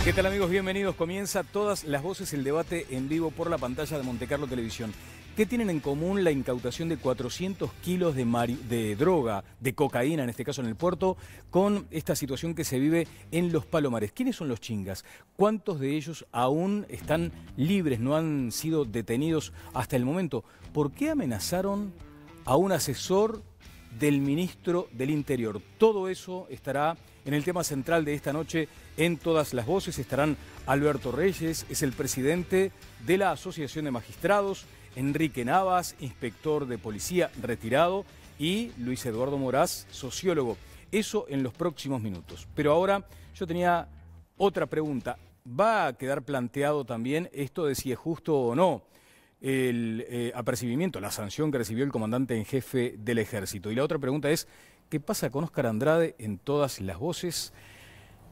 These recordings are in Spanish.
¿Qué tal, amigos? Bienvenidos. Comienza Todas las Voces, el debate en vivo por la pantalla de Montecarlo Televisión. ¿Qué tienen en común la incautación de 400 kilos de droga, de cocaína, en este caso en el puerto, con esta situación que se vive en Los Palomares? ¿Quiénes son los chingas? ¿Cuántos de ellos aún están libres, no han sido detenidos hasta el momento? ¿Por qué amenazaron a un asesor del ministro del Interior? Todo eso estará en el tema central de esta noche en Todas las Voces. Estarán Alberto Reyes, es el presidente de la Asociación de Magistrados, Enrique Navas, inspector de policía retirado, y Luis Eduardo Moraz, sociólogo. Eso en los próximos minutos. Pero ahora yo tenía otra pregunta. ¿Va a quedar planteado también esto de si es justo o no el apercibimiento, la sanción que recibió el comandante en jefe del Ejército? Y la otra pregunta es, ¿qué pasa con Óscar Andrade en Todas las Voces?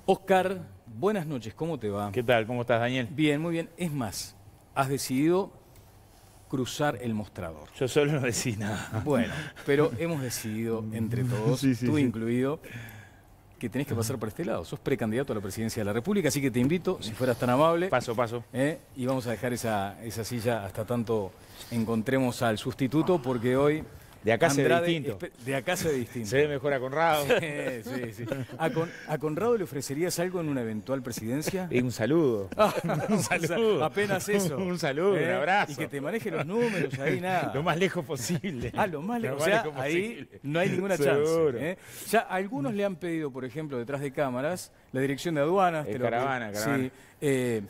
Óscar, buenas noches, ¿cómo te va? ¿Qué tal? ¿Cómo estás, Daniel? Bien, muy bien. Es más, has decidido cruzar el mostrador. Yo solo no decía nada. Bueno, pero hemos decidido entre todos, tú incluido, que tenés que pasar por este lado. Sos precandidato a la presidencia de la República, así que te invito, si fueras tan amable. Paso. Y vamos a dejar esa silla hasta tanto encontremos al sustituto, porque hoy... De acá Andrade, se ve distinto. De acá se ve distinto. Se ve mejor a Conrado. Sí. ¿A Conrado le ofrecerías algo en una eventual presidencia? Y un saludo. Un saludo. Apenas eso. Un saludo, un abrazo. Y que te maneje los números, ahí nada. Lo más lejos posible. Lo más lejos. O sea, ahí no hay ninguna chance. Ya algunos le han pedido, por ejemplo, detrás de cámaras, la dirección de aduanas. Caravana. Sí.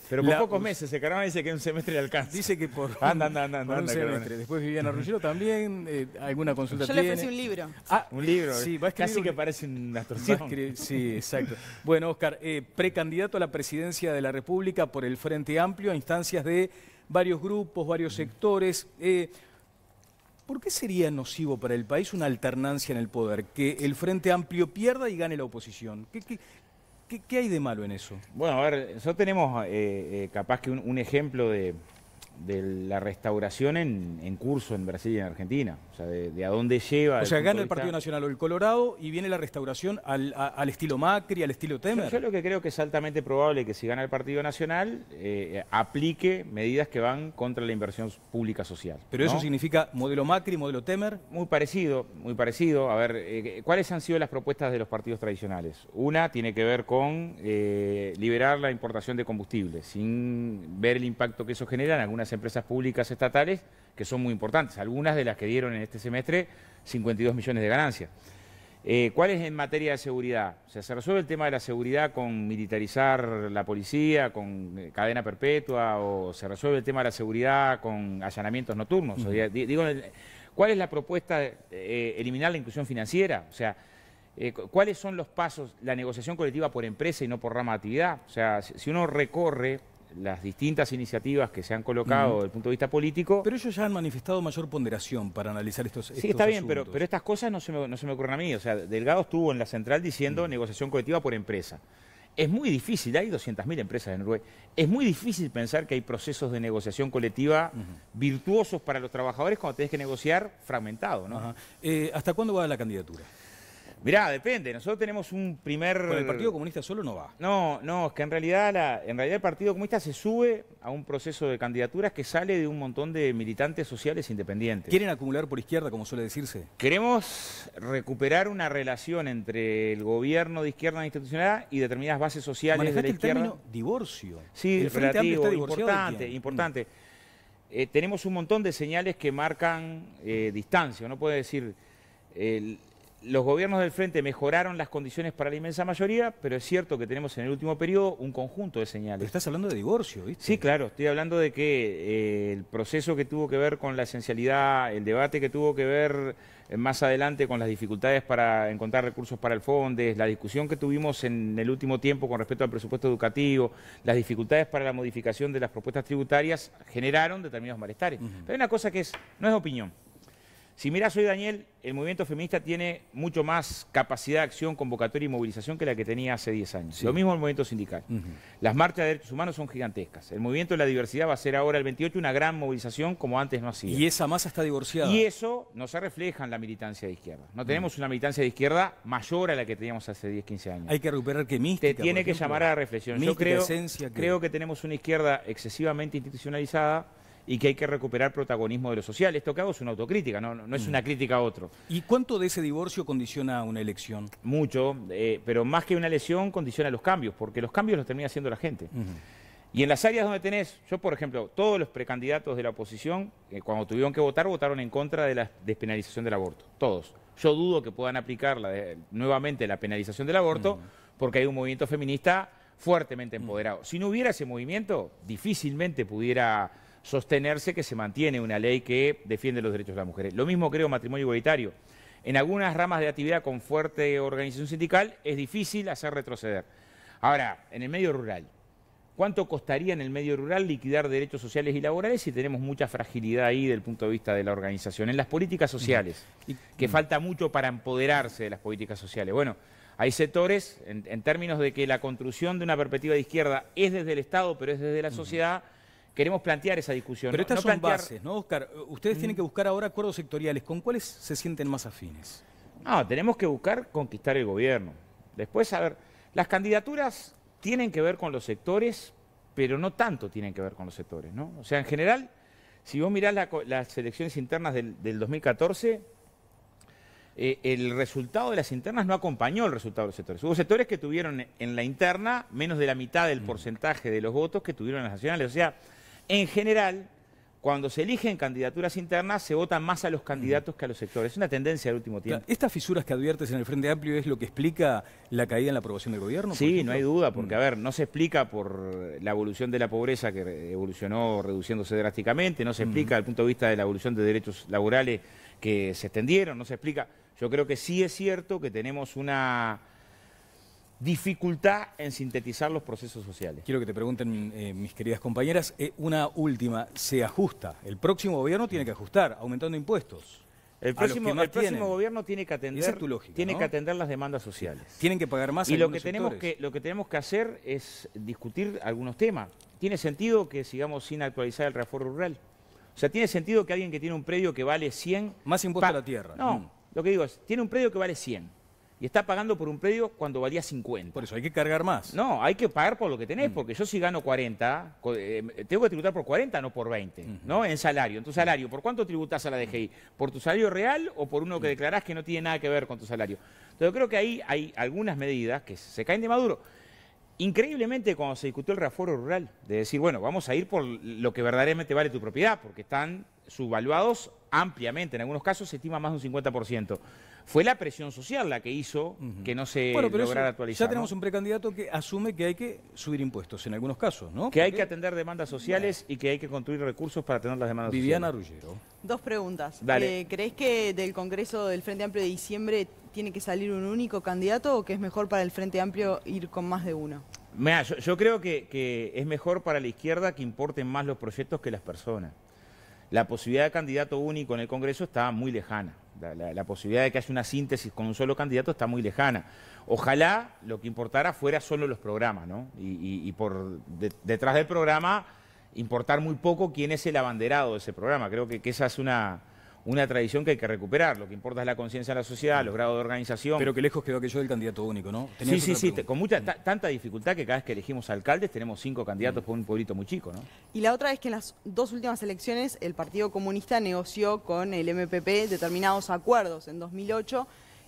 Pero por pocos meses, el Caravana dice que un semestre le alcanza. Dice que por anda, un semestre. Después Viviana Ruggero también, alguna consulta tiene. Yo le ofrecí un libro. Un libro. Sí, va a escribir casi que parece una torsión. Sí, exacto. Bueno, Óscar, precandidato a la presidencia de la República por el Frente Amplio, a instancias de varios grupos, varios sectores. ¿Por qué sería nocivo para el país una alternancia en el poder? Que el Frente Amplio pierda y gane la oposición. ¿Qué hay de malo en eso? Bueno, a ver, nosotros tenemos capaz que un ejemplo de la restauración en curso en Brasil y en Argentina. O sea, de a dónde lleva... O sea, gana el Partido Nacional o el Colorado y viene la restauración al estilo Macri, al estilo Temer. Yo lo que creo que es altamente probable que si gana el Partido Nacional aplique medidas que van contra la inversión pública social. ¿Pero eso significa modelo Macri, modelo Temer? Muy parecido, muy parecido. A ver, ¿cuáles han sido las propuestas de los partidos tradicionales? Una tiene que ver con liberar la importación de combustibles, sin ver el impacto que eso genera en algunas empresas públicas estatales que son muy importantes, algunas de las que dieron en este semestre 52 millones de ganancias. ¿Cuál es en materia de seguridad? O sea, se resuelve el tema de la seguridad con militarizar la policía, con cadena perpetua, o se resuelve el tema de la seguridad con allanamientos nocturnos. O sea, digo, ¿cuál es la propuesta? Eliminar la inclusión financiera. O sea, ¿cuáles son los pasos? La negociación colectiva por empresa y no por rama de actividad. O sea, si uno recorre las distintas iniciativas que se han colocado desde el punto de vista político... Pero ellos ya han manifestado mayor ponderación para analizar estos Sí, está bien, asuntos. pero estas cosas no se me ocurren a mí. O sea, Delgado estuvo en la central diciendo negociación colectiva por empresa. Es muy difícil, hay 200.000 empresas en Uruguay, es muy difícil pensar que hay procesos de negociación colectiva virtuosos para los trabajadores cuando tenés que negociar fragmentado, ¿no? ¿Hasta cuándo va la candidatura? Mirá, depende. Nosotros tenemos un primer... ¿Con el Partido Comunista solo no va? No, es que en realidad el Partido Comunista se sube a un proceso de candidaturas que sale de un montón de militantes sociales independientes. ¿Quieren acumular por izquierda, como suele decirse? Queremos recuperar una relación entre el gobierno de izquierda institucional y determinadas bases sociales de la izquierda. El término divorcio. Sí, el Frente Amplio está importante, importante. Tenemos un montón de señales que marcan distancia. Uno puede decir... Los gobiernos del Frente mejoraron las condiciones para la inmensa mayoría, pero es cierto que tenemos en el último periodo un conjunto de señales. Pero estás hablando de divorcio, ¿viste? Sí, claro, estoy hablando de que el proceso que tuvo que ver con la esencialidad, el debate que tuvo que ver más adelante con las dificultades para encontrar recursos para el FONDES, la discusión que tuvimos en el último tiempo con respecto al presupuesto educativo, las dificultades para la modificación de las propuestas tributarias generaron determinados malestares. Pero hay una cosa que no es opinión. Si mirás hoy, Daniel, el movimiento feminista tiene mucho más capacidad de acción, convocatoria y movilización que la que tenía hace 10 años. Sí. Lo mismo el movimiento sindical. Las marchas de derechos humanos son gigantescas. El movimiento de la diversidad va a ser ahora el 28 una gran movilización como antes no hacía. Y esa masa está divorciada. Y eso no se refleja en la militancia de izquierda. No tenemos una militancia de izquierda mayor a la que teníamos hace 10, 15 años. Hay que recuperar que mística, te tiene que llamar a la reflexión. Mística, yo creo que tenemos una izquierda excesivamente institucionalizada y que hay que recuperar protagonismo de lo social. Esto que hago es una autocrítica, no es una crítica a otro. ¿Y cuánto de ese divorcio condiciona una elección? Mucho, pero más que una elección condiciona los cambios, porque los cambios los termina haciendo la gente. Y en las áreas donde tenés, yo por ejemplo, todos los precandidatos de la oposición, cuando tuvieron que votar, votaron en contra de la despenalización del aborto. Todos. Yo dudo que puedan aplicar nuevamente la penalización del aborto, porque hay un movimiento feminista fuertemente empoderado. Si no hubiera ese movimiento, difícilmente pudiera sostenerse que se mantiene una ley que defiende los derechos de las mujeres. Lo mismo creo matrimonio igualitario. En algunas ramas de actividad con fuerte organización sindical es difícil hacer retroceder. Ahora, en el medio rural, ¿cuánto costaría en el medio rural liquidar derechos sociales y laborales si tenemos mucha fragilidad ahí desde el punto de vista de la organización? En las políticas sociales, que falta mucho para empoderarse de las políticas sociales. Bueno, hay sectores, en términos de que la construcción de una perspectiva de izquierda es desde el Estado, pero es desde la sociedad. Queremos plantear esa discusión. Pero estas son bases, ¿no, Oscar? Ustedes tienen que buscar ahora acuerdos sectoriales. ¿Con cuáles se sienten más afines? No, tenemos que buscar conquistar el gobierno. Después, a ver, las candidaturas tienen que ver con los sectores, pero no tanto tienen que ver con los sectores, ¿no? O sea, en general, si vos mirás las elecciones internas del 2014, el resultado de las internas no acompañó el resultado de los sectores. Hubo sectores que tuvieron en la interna menos de la mitad del porcentaje de los votos que tuvieron en las nacionales. O sea, en general, cuando se eligen candidaturas internas, se votan más a los candidatos que a los sectores. Es una tendencia del último tiempo. ¿Estas fisuras que adviertes en el Frente Amplio es lo que explica la caída en la aprobación del gobierno? Sí, no hay duda, porque, a ver, no se explica por la evolución de la pobreza que evolucionó reduciéndose drásticamente, no se explica desde el punto de vista de la evolución de derechos laborales que se extendieron, no se explica. Yo creo que sí es cierto que tenemos una dificultad en sintetizar los procesos sociales. Quiero que te pregunten, mis queridas compañeras, una última, ¿se ajusta? El próximo gobierno tiene que ajustar, aumentando impuestos. El próximo gobierno tiene que atender, lógica, tiene que atender las demandas sociales. Tienen que pagar más. Y lo que tenemos que hacer es discutir algunos temas. ¿Tiene sentido que sigamos sin actualizar el reajuste rural? O sea, ¿tiene sentido que alguien que tiene un predio que vale 100... Más impuesto a la tierra. No, lo que digo es, tiene un predio que vale 100 y está pagando por un predio cuando valía 50. Por eso hay que cargar más. No, hay que pagar por lo que tenés, porque yo si gano 40, tengo que tributar por 40, no por 20, ¿no? En salario. En tu salario, ¿por cuánto tributás a la DGI? ¿Por tu salario real o por uno que declarás que no tiene nada que ver con tu salario? Entonces yo creo que ahí hay algunas medidas que se caen de maduro. Increíblemente, cuando se discutió el reaforo rural, de decir, bueno, vamos a ir por lo que verdaderamente vale tu propiedad, porque están subvaluados ampliamente, en algunos casos se estima más de un 50%. Fue la presión social la que hizo que no se lograra actualizar. Ya tenemos un precandidato que asume que hay que subir impuestos en algunos casos, ¿no? Que hay que atender demandas sociales y que hay que construir recursos para atender las demandas Viviana sociales. Ruggiero. Dos preguntas. Dale. ¿Crees que del Congreso del Frente Amplio de diciembre tiene que salir un único candidato o que es mejor para el Frente Amplio ir con más de uno? Mirá, yo creo que es mejor para la izquierda que importen más los proyectos que las personas. La posibilidad de candidato único en el Congreso está muy lejana. La posibilidad de que haya una síntesis con un solo candidato está muy lejana. Ojalá lo que importara fuera solo los programas, ¿no? Y detrás del programa importar muy poco quién es el abanderado de ese programa. Creo que esa es una tradición que hay que recuperar. Lo que importa es la conciencia de la sociedad, los grados de organización. Pero que lejos quedó aquello del candidato único, ¿no? Sí, con tanta dificultad que cada vez que elegimos alcaldes tenemos 5 candidatos por un pueblito muy chico, ¿no? Y la otra es que en las dos últimas elecciones el Partido Comunista negoció con el MPP determinados acuerdos en 2008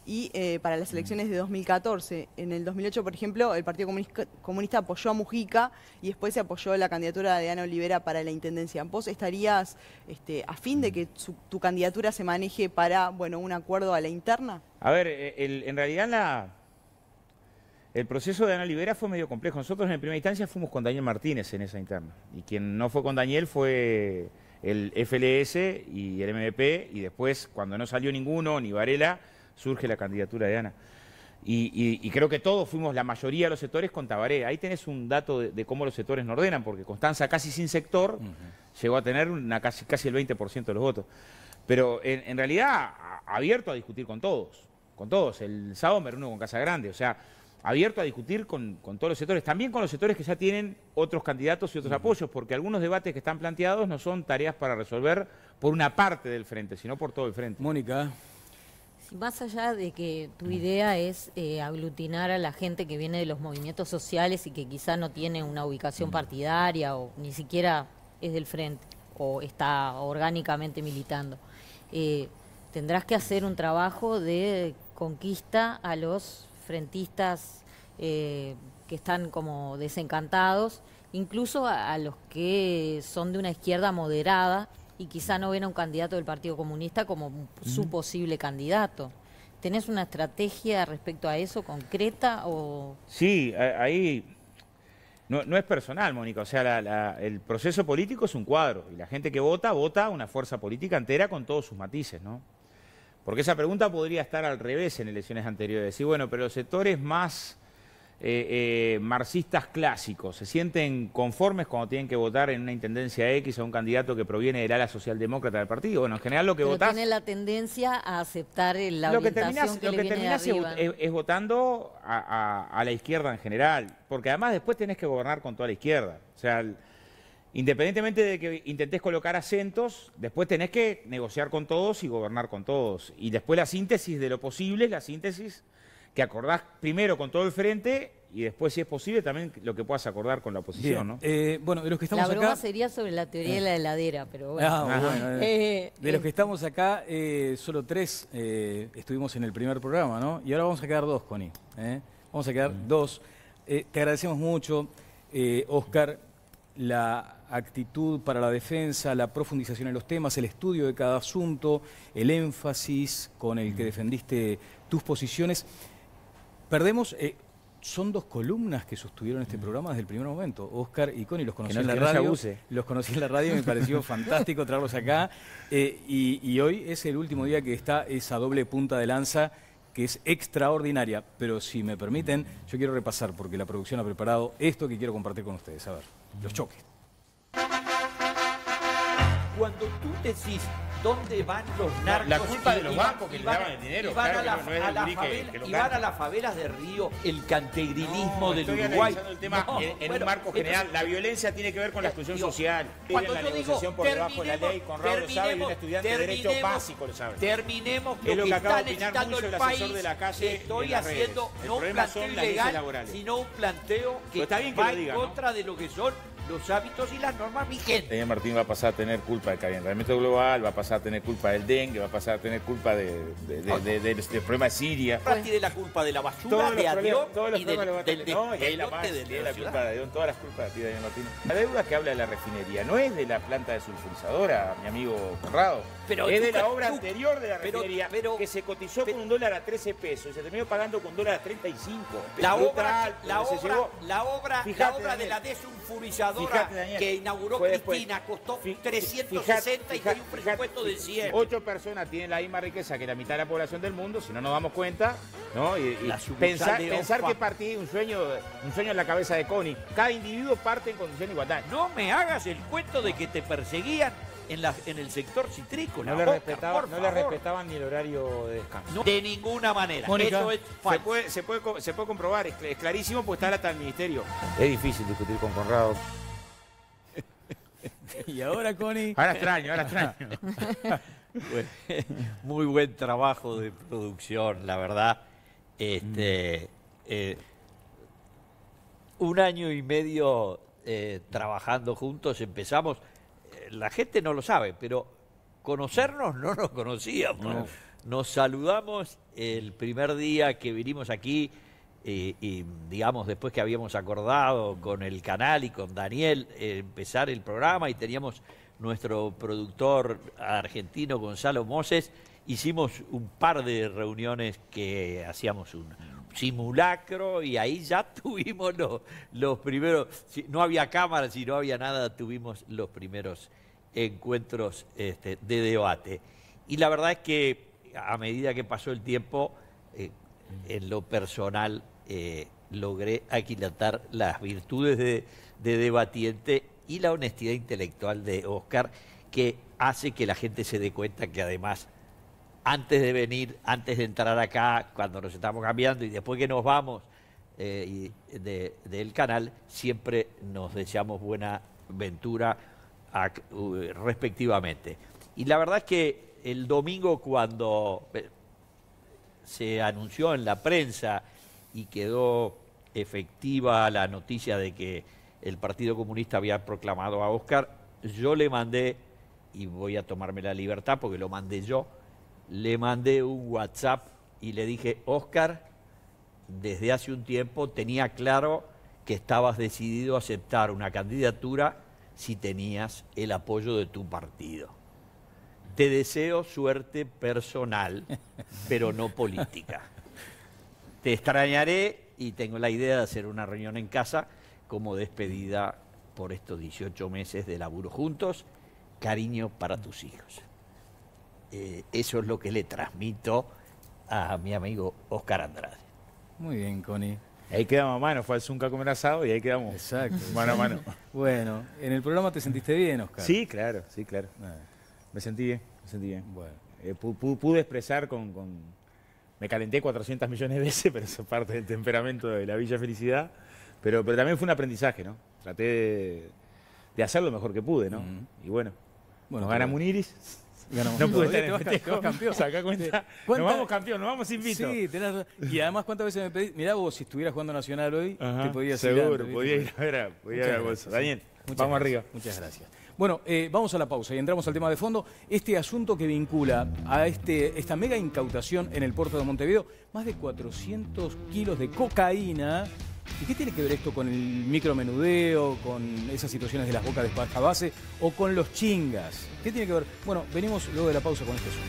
y para las elecciones de 2014. En el 2008, por ejemplo, el Partido Comunista apoyó a Mujica y después se apoyó la candidatura de Ana Olivera para la Intendencia. ¿Vos estarías a fin de que tu candidatura se maneje para un acuerdo a la interna? A ver, en realidad el proceso de Ana Olivera fue medio complejo. Nosotros en primera instancia fuimos con Daniel Martínez en esa interna. Y quien no fue con Daniel fue el FLS y el MDP. Y después, cuando no salió ninguno, ni Varela, surge la candidatura de Ana. Y creo que todos fuimos, la mayoría de los sectores, con Tabaré. Ahí tenés un dato de cómo los sectores no ordenan, porque Constanza, casi sin sector, llegó a tener casi el 20% de los votos. pero en realidad abierto a discutir con todos. El sábado me reúno con Casa Grande, o sea, abierto a discutir con todos los sectores, también con los sectores que ya tienen otros candidatos y otros apoyos, porque algunos debates que están planteados no son tareas para resolver por una parte del frente, sino por todo el frente. Mónica. Si más allá de que tu idea es aglutinar a la gente que viene de los movimientos sociales y que quizá no tiene una ubicación partidaria o ni siquiera es del frente o está orgánicamente militando, tendrás que hacer un trabajo de conquista a los frentistas que están como desencantados, incluso a los que son de una izquierda moderada y quizá no ven a un candidato del Partido Comunista como su posible candidato. ¿Tenés una estrategia respecto a eso concreta? O... Sí, ahí no es personal, Mónica. O sea, el proceso político es un cuadro y la gente que vota una fuerza política entera con todos sus matices, ¿no? Porque esa pregunta podría estar al revés en elecciones anteriores. Decir, bueno, pero los sectores más marxistas clásicos, ¿se sienten conformes cuando tienen que votar en una intendencia X a un candidato que proviene del ala socialdemócrata del partido? Bueno, en general lo que votás... tiene la tendencia a aceptar la orientación que le viene de arriba. Es votando a la izquierda en general, porque además después tenés que gobernar con toda la izquierda. O sea, independientemente de que intentes colocar acentos, después tenés que negociar con todos y gobernar con todos. Y después la síntesis de lo posible, la síntesis que acordás primero con todo el frente y después, si es posible, también lo que puedas acordar con la oposición, ¿no? Bueno, de los que estamos la broma acá... sería sobre la teoría de la heladera, pero bueno. De los que estamos acá, solo 3 estuvimos en el primer programa, ¿no? Y ahora vamos a quedar 2, Connie. Vamos a quedar 2. Te agradecemos mucho, Oscar, la actitud para la defensa, la profundización en los temas, el estudio de cada asunto, el énfasis con el que defendiste tus posiciones. Perdemos, son 2 columnas que sostuvieron este programa desde el primer momento. Oscar y Connie los conocí en la radio. Los conocí en la radio y me pareció fantástico traerlos acá. Y hoy es el último día que está esa doble punta de lanza que es extraordinaria. Pero si me permiten, yo quiero repasar, porque la producción ha preparado esto que quiero compartir con ustedes. A ver, los choques. Cuando tú decís dónde van los narcos... La culpa de los bancos que le daban el dinero, y van claro, a, no es del Urique que lo y van a canta. las favelas de Río, el cantegrilismo del estoy Uruguay. Analizando el tema en bueno, un marco general. La violencia tiene que ver con la exclusión social. Cuando la yo digo, negociación por debajo de la ley, Conrado lo sabe y un estudiante de Derecho básico lo sabe. Terminemos Es lo que acaba de está opinar necesitando mucho el el país. asesor de la calle. Estoy en las haciendo redes. no un problema planteo son las leyes ilegal, laborales. sino un planteo que está bien que va lo diga, en contra de lo que son los hábitos y las normas vigentes. Daniel Martín va a pasar a tener culpa del calentamiento global, va a pasar a tener culpa del dengue, va a pasar a tener culpa del problema de Siria. Ahora tiene la culpa de la basura, de Adión y del despelote de la ciudad. culpa de Adión, todas las culpas de Daniel Martín. La deuda que habla de la refinería no es de la planta de sulfurizadora, mi amigo Conrado, pero es de la obra anterior de la refinería pero, que se cotizó con un dólar a 13 pesos y se terminó pagando con un dólar a 35. La obra Fíjate, de la desulfurizadora que inauguró Cristina costó 360 y hay un presupuesto de 100. 8 personas tienen la misma riqueza que la mitad de la población del mundo, si no nos damos cuenta, ¿no? Y pensar que partí un sueño en la cabeza de Connie. Cada individuo parte en condición de igualdad. No me hagas el cuento de que te perseguían en el sector citrícola. No le respetaban ni el horario de descanso. No, de ninguna manera. Mónica, eso es falso. Se puede comprobar, es clarísimo, porque está hasta el ministerio. Es difícil discutir con Conrado. Y ahora, Connie... Ahora extraño. Muy buen trabajo de producción, la verdad. 1 año y medio trabajando juntos, empezamos... La gente no lo sabe, pero conocernos no nos conocíamos. No. Nos saludamos el primer día que vinimos aquí y digamos, después que habíamos acordado con el canal y con Daniel empezar el programa y teníamos nuestro productor argentino Gonzalo Moses, hicimos un par de reuniones que hacíamos un simulacro y ahí ya tuvimos los primeros, no había cámaras y no había nada, tuvimos los primeros encuentros de debate. Y la verdad es que a medida que pasó el tiempo, en lo personal logré aquilatar las virtudes de debatiente y la honestidad intelectual de Oscar, que hace que la gente se dé cuenta que además, antes de venir, antes de entrar acá, cuando nos estamos cambiando y después que nos vamos del canal, siempre nos deseamos buena ventura respectivamente. Y la verdad es que el domingo, cuando se anunció en la prensa y quedó efectiva la noticia de que el Partido Comunista había proclamado a Óscar, yo le mandé, y voy a tomarme la libertad porque lo mandé yo, le mandé un WhatsApp y le dije: Óscar, desde hace un tiempo tenía claro que estabas decidido a aceptar una candidatura si tenías el apoyo de tu partido. Te deseo suerte personal, pero no política. Te extrañaré y tengo la idea de hacer una reunión en casa como despedida por estos 18 meses de laburo juntos. Cariño para tus hijos. Eso es lo que le transmito a mi amigo Óscar Andrade. Muy bien, Connie. Ahí quedamos a mano, fue al Zunca a comer asado y ahí quedamos. Exacto. Mano a mano. Bueno, ¿en el programa te sentiste bien, Óscar? Sí, claro, sí, claro. Ah, Me sentí bien, me sentí bien. bueno. Pude expresar me calenté 400 millones de veces, pero eso es parte del temperamento de la Villa Felicidad. Pero también fue un aprendizaje, ¿no? Traté de hacer lo mejor que pude, ¿no? Y bueno, nos gana Muniris. Ganamos. No pude estar Te en vas festejo. campeón. Saca cuenta. Nos vamos campeón, nos vamos invito. Sí, tenés razón. Y además, ¿cuántas veces me pedís? Mirá vos, si estuvieras jugando Nacional hoy, Ajá, te podías seguro, ir. podía ir a ver a Bolso. Daniel, vamos arriba. Muchas gracias. Bueno, vamos a la pausa y entramos al tema de fondo. Este asunto que vincula a esta mega incautación en el puerto de Montevideo, más de 400 kilos de cocaína. ¿Y qué tiene que ver esto con el micromenudeo, con esas situaciones de las bocas de baja base o con los chingas? ¿Qué tiene que ver? Bueno, venimos luego de la pausa con este asunto.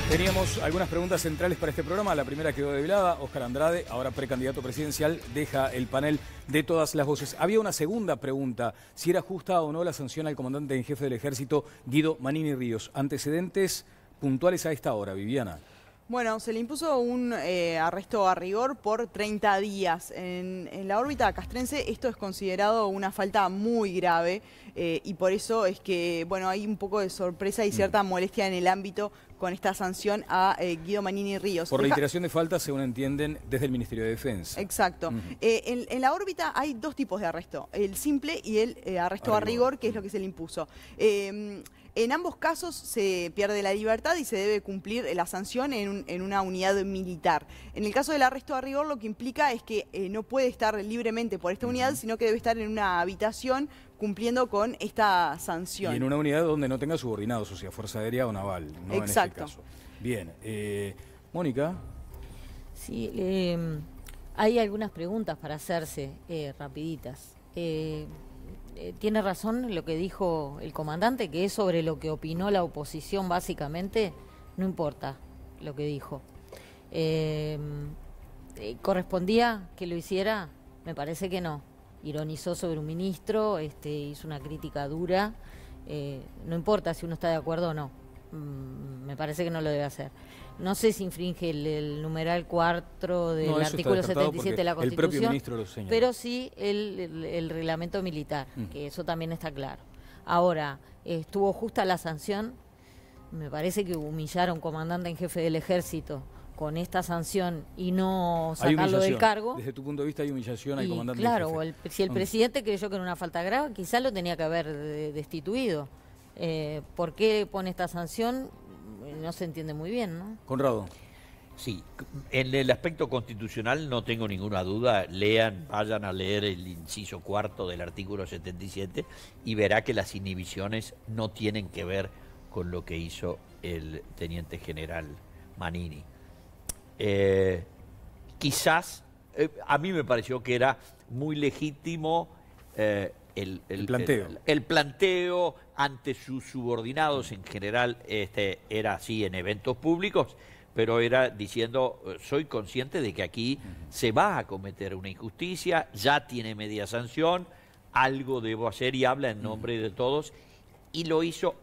Teníamos algunas preguntas centrales para este programa. La primera quedó develada. Óscar Andrade, ahora precandidato presidencial, deja el panel de todas las voces. Había una segunda pregunta, si era justa o no la sanción al comandante en jefe del ejército, Guido Manini Ríos. Antecedentes puntuales a esta hora, Viviana. Bueno, se le impuso un arresto a rigor por 30 días. En la órbita castrense esto es considerado una falta muy grave y por eso es que bueno, hay un poco de sorpresa y cierta molestia en el ámbito con esta sanción a Guido Manini Ríos. Por reiteración de faltas, según entienden, desde el Ministerio de Defensa. Exacto. En la órbita hay dos tipos de arresto, el simple y el arresto a rigor, que es lo que se le impuso. En ambos casos se pierde la libertad y se debe cumplir la sanción en una unidad militar. En el caso del arresto a rigor, lo que implica es que no puede estar libremente por esta unidad, sino que debe estar en una habitación cumpliendo con esta sanción. Y en una unidad donde no tenga subordinados, o sea, Fuerza Aérea o Naval, ¿no? Exacto. En este caso. Bien. Mónica. Sí, hay algunas preguntas para hacerse rapiditas. Tiene razón lo que dijo el comandante, que es sobre lo que opinó la oposición básicamente, no importa lo que dijo. ¿Correspondía que lo hiciera? Me parece que no. Ironizó sobre un ministro, hizo una crítica dura, no importa si uno está de acuerdo o no, me parece que no lo debe hacer. No sé si infringe el numeral 4 del artículo 77 de la Constitución, el propio ministro lo señala. Pero sí el reglamento militar, que eso también está claro. Ahora, ¿estuvo justa la sanción? Me parece que humillar a un comandante en jefe del ejército con esta sanción y no sacarlo del cargo. Desde tu punto de vista hay humillación al comandante. Claro, en jefe. Si el presidente creyó que era una falta grave, quizás lo tenía que haber destituido. ¿Por qué pone esta sanción? No se entiende muy bien, ¿no? Conrado. Sí, en el aspecto constitucional no tengo ninguna duda. Vayan a leer el inciso 4 del artículo 77 y verá que las inhibiciones no tienen que ver con lo que hizo el teniente general Manini. Quizás, a mí me pareció que era muy legítimo el planteo ante sus subordinados. En general era así en eventos públicos, pero era diciendo, soy consciente de que aquí se va a cometer una injusticia, ya tiene media sanción, algo debo hacer, y habla en nombre de todos, y lo hizo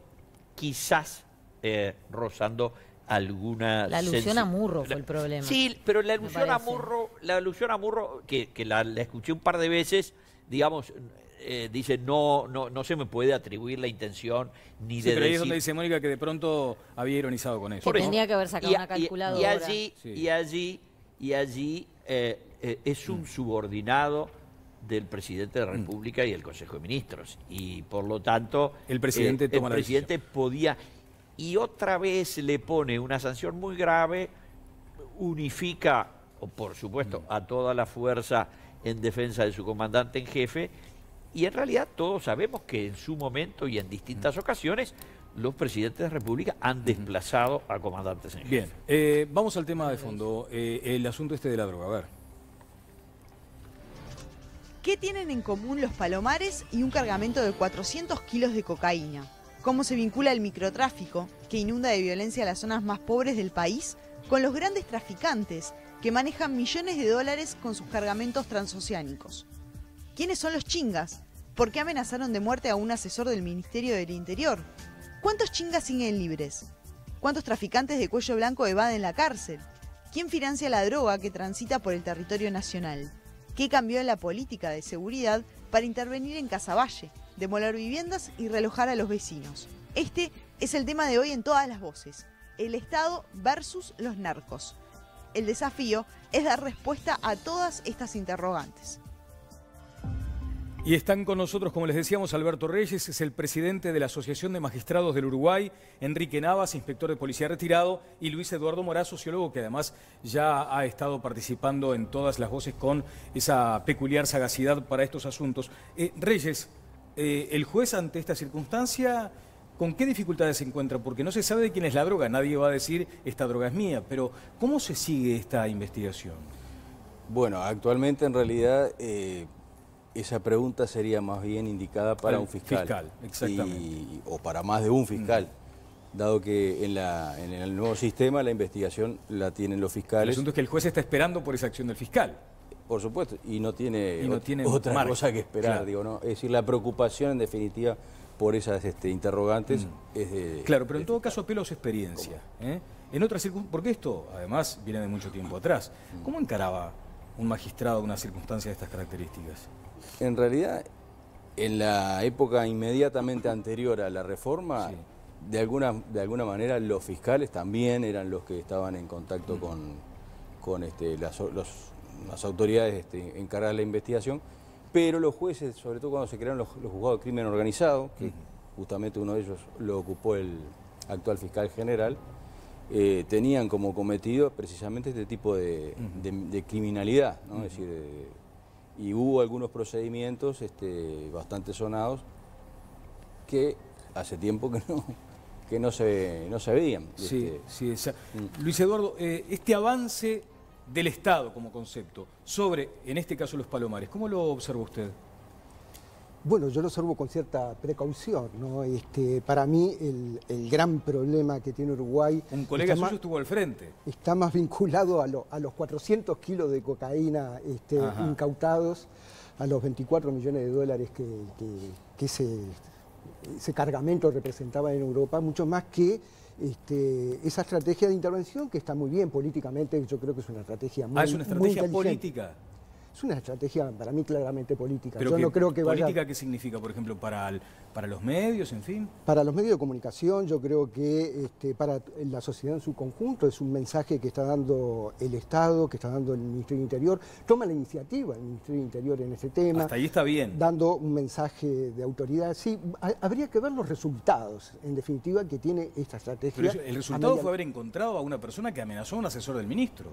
quizás rozando alguna... La alusión a Murro fue el problema. Sí, pero la me alusión a parece. Murro, que la escuché un par de veces, digamos, dice, no se me puede atribuir la intención ni Sí, de pero ahí es decir... donde dice Mónica que de pronto había ironizado con eso. Que Por eso. tendría que haber sacado una calculadora. Y allí es un subordinado del presidente de la República y del Consejo de Ministros. Y por lo tanto, El presidente toma la presidente podía... Y otra vez le pone una sanción muy grave, unifica, o por supuesto, a toda la fuerza en defensa de su comandante en jefe. Y en realidad todos sabemos que en su momento y en distintas ocasiones los presidentes de la República han desplazado a comandantes en jefe. Bien, vamos al tema de fondo, el asunto este de la droga, a ver. ¿Qué tienen en común los palomares y un cargamento de 400 kilos de cocaína? ¿Cómo se vincula el microtráfico, que inunda de violencia las zonas más pobres del país, con los grandes traficantes, que manejan millones de dólares con sus cargamentos transoceánicos? ¿Quiénes son los chingas? ¿Por qué amenazaron de muerte a un asesor del Ministerio del Interior? ¿Cuántos chingas siguen libres? ¿Cuántos traficantes de cuello blanco evaden la cárcel? ¿Quién financia la droga que transita por el territorio nacional? ¿Qué cambió en la política de seguridad para intervenir en Casaballe, demoler viviendas y relojar a los vecinos? Este es el tema de hoy en Todas las Voces. El Estado versus los narcos. El desafío es dar respuesta a todas estas interrogantes. Y están con nosotros, como les decíamos, Alberto Reyes, es el presidente de la Asociación de Magistrados del Uruguay, Enrique Navas, inspector de policía retirado, y Luis Eduardo Morá, sociólogo, que además ya ha estado participando en Todas las Voces con esa peculiar sagacidad para estos asuntos. Reyes, el juez ante esta circunstancia, ¿con qué dificultades se encuentra? Porque no se sabe de quién es la droga, nadie va a decir esta droga es mía, pero ¿cómo se sigue esta investigación? Bueno, actualmente en realidad esa pregunta sería más bien indicada para un fiscal. Fiscal, exactamente. O para más de un fiscal, dado que en el nuevo sistema la investigación la tienen los El fiscales. asunto es que el juez está esperando por esa acción del fiscal. Por supuesto, y no tiene, tiene otra margen, cosa que esperar, claro. digo, ¿no? Es decir, la preocupación en definitiva por esas interrogantes es de... Claro, pero en todo caso apelo a su experiencia. En otras circunstancias, porque esto además viene de mucho tiempo atrás. ¿Cómo encaraba un magistrado una circunstancia de estas características? En realidad, en la época inmediatamente anterior a la reforma, Sí. de alguna manera los fiscales también eran los que estaban en contacto con las autoridades encargadas de la investigación, pero los jueces, sobre todo cuando se crearon los juzgados de crimen organizado, que justamente uno de ellos lo ocupó el actual fiscal general, tenían como cometido precisamente este tipo de criminalidad, ¿no? Es decir, y hubo algunos procedimientos bastante sonados que hace tiempo que no se veían. Sí, sí. Luis Eduardo, este avance del Estado como concepto sobre, en este caso, los palomares, ¿cómo lo observa usted? Bueno, yo lo observo con cierta precaución, ¿no? Para mí el gran problema que tiene Uruguay... Un colega suyo estuvo al frente. Está más vinculado a los 400 kilos de cocaína incautados, a los 24 millones de dólares que ese cargamento representaba en Europa, mucho más que esa estrategia de intervención que está muy bien políticamente. Yo creo que es una estrategia muy ¿Es una estrategia muy política? Es una estrategia para mí claramente política. Pero yo no creo que ¿política vaya... qué significa, por ejemplo, para los medios, en fin? Para los medios de comunicación, yo creo que para la sociedad en su conjunto es un mensaje que está dando el Estado, que está dando el Ministerio del Interior. Toma la iniciativa el Ministerio del Interior en este tema. Hasta ahí está bien. Dando un mensaje de autoridad. Sí, habría que ver los resultados, en definitiva, que tiene esta estrategia. Pero el resultado fue haber encontrado a una persona que amenazó a un asesor del ministro.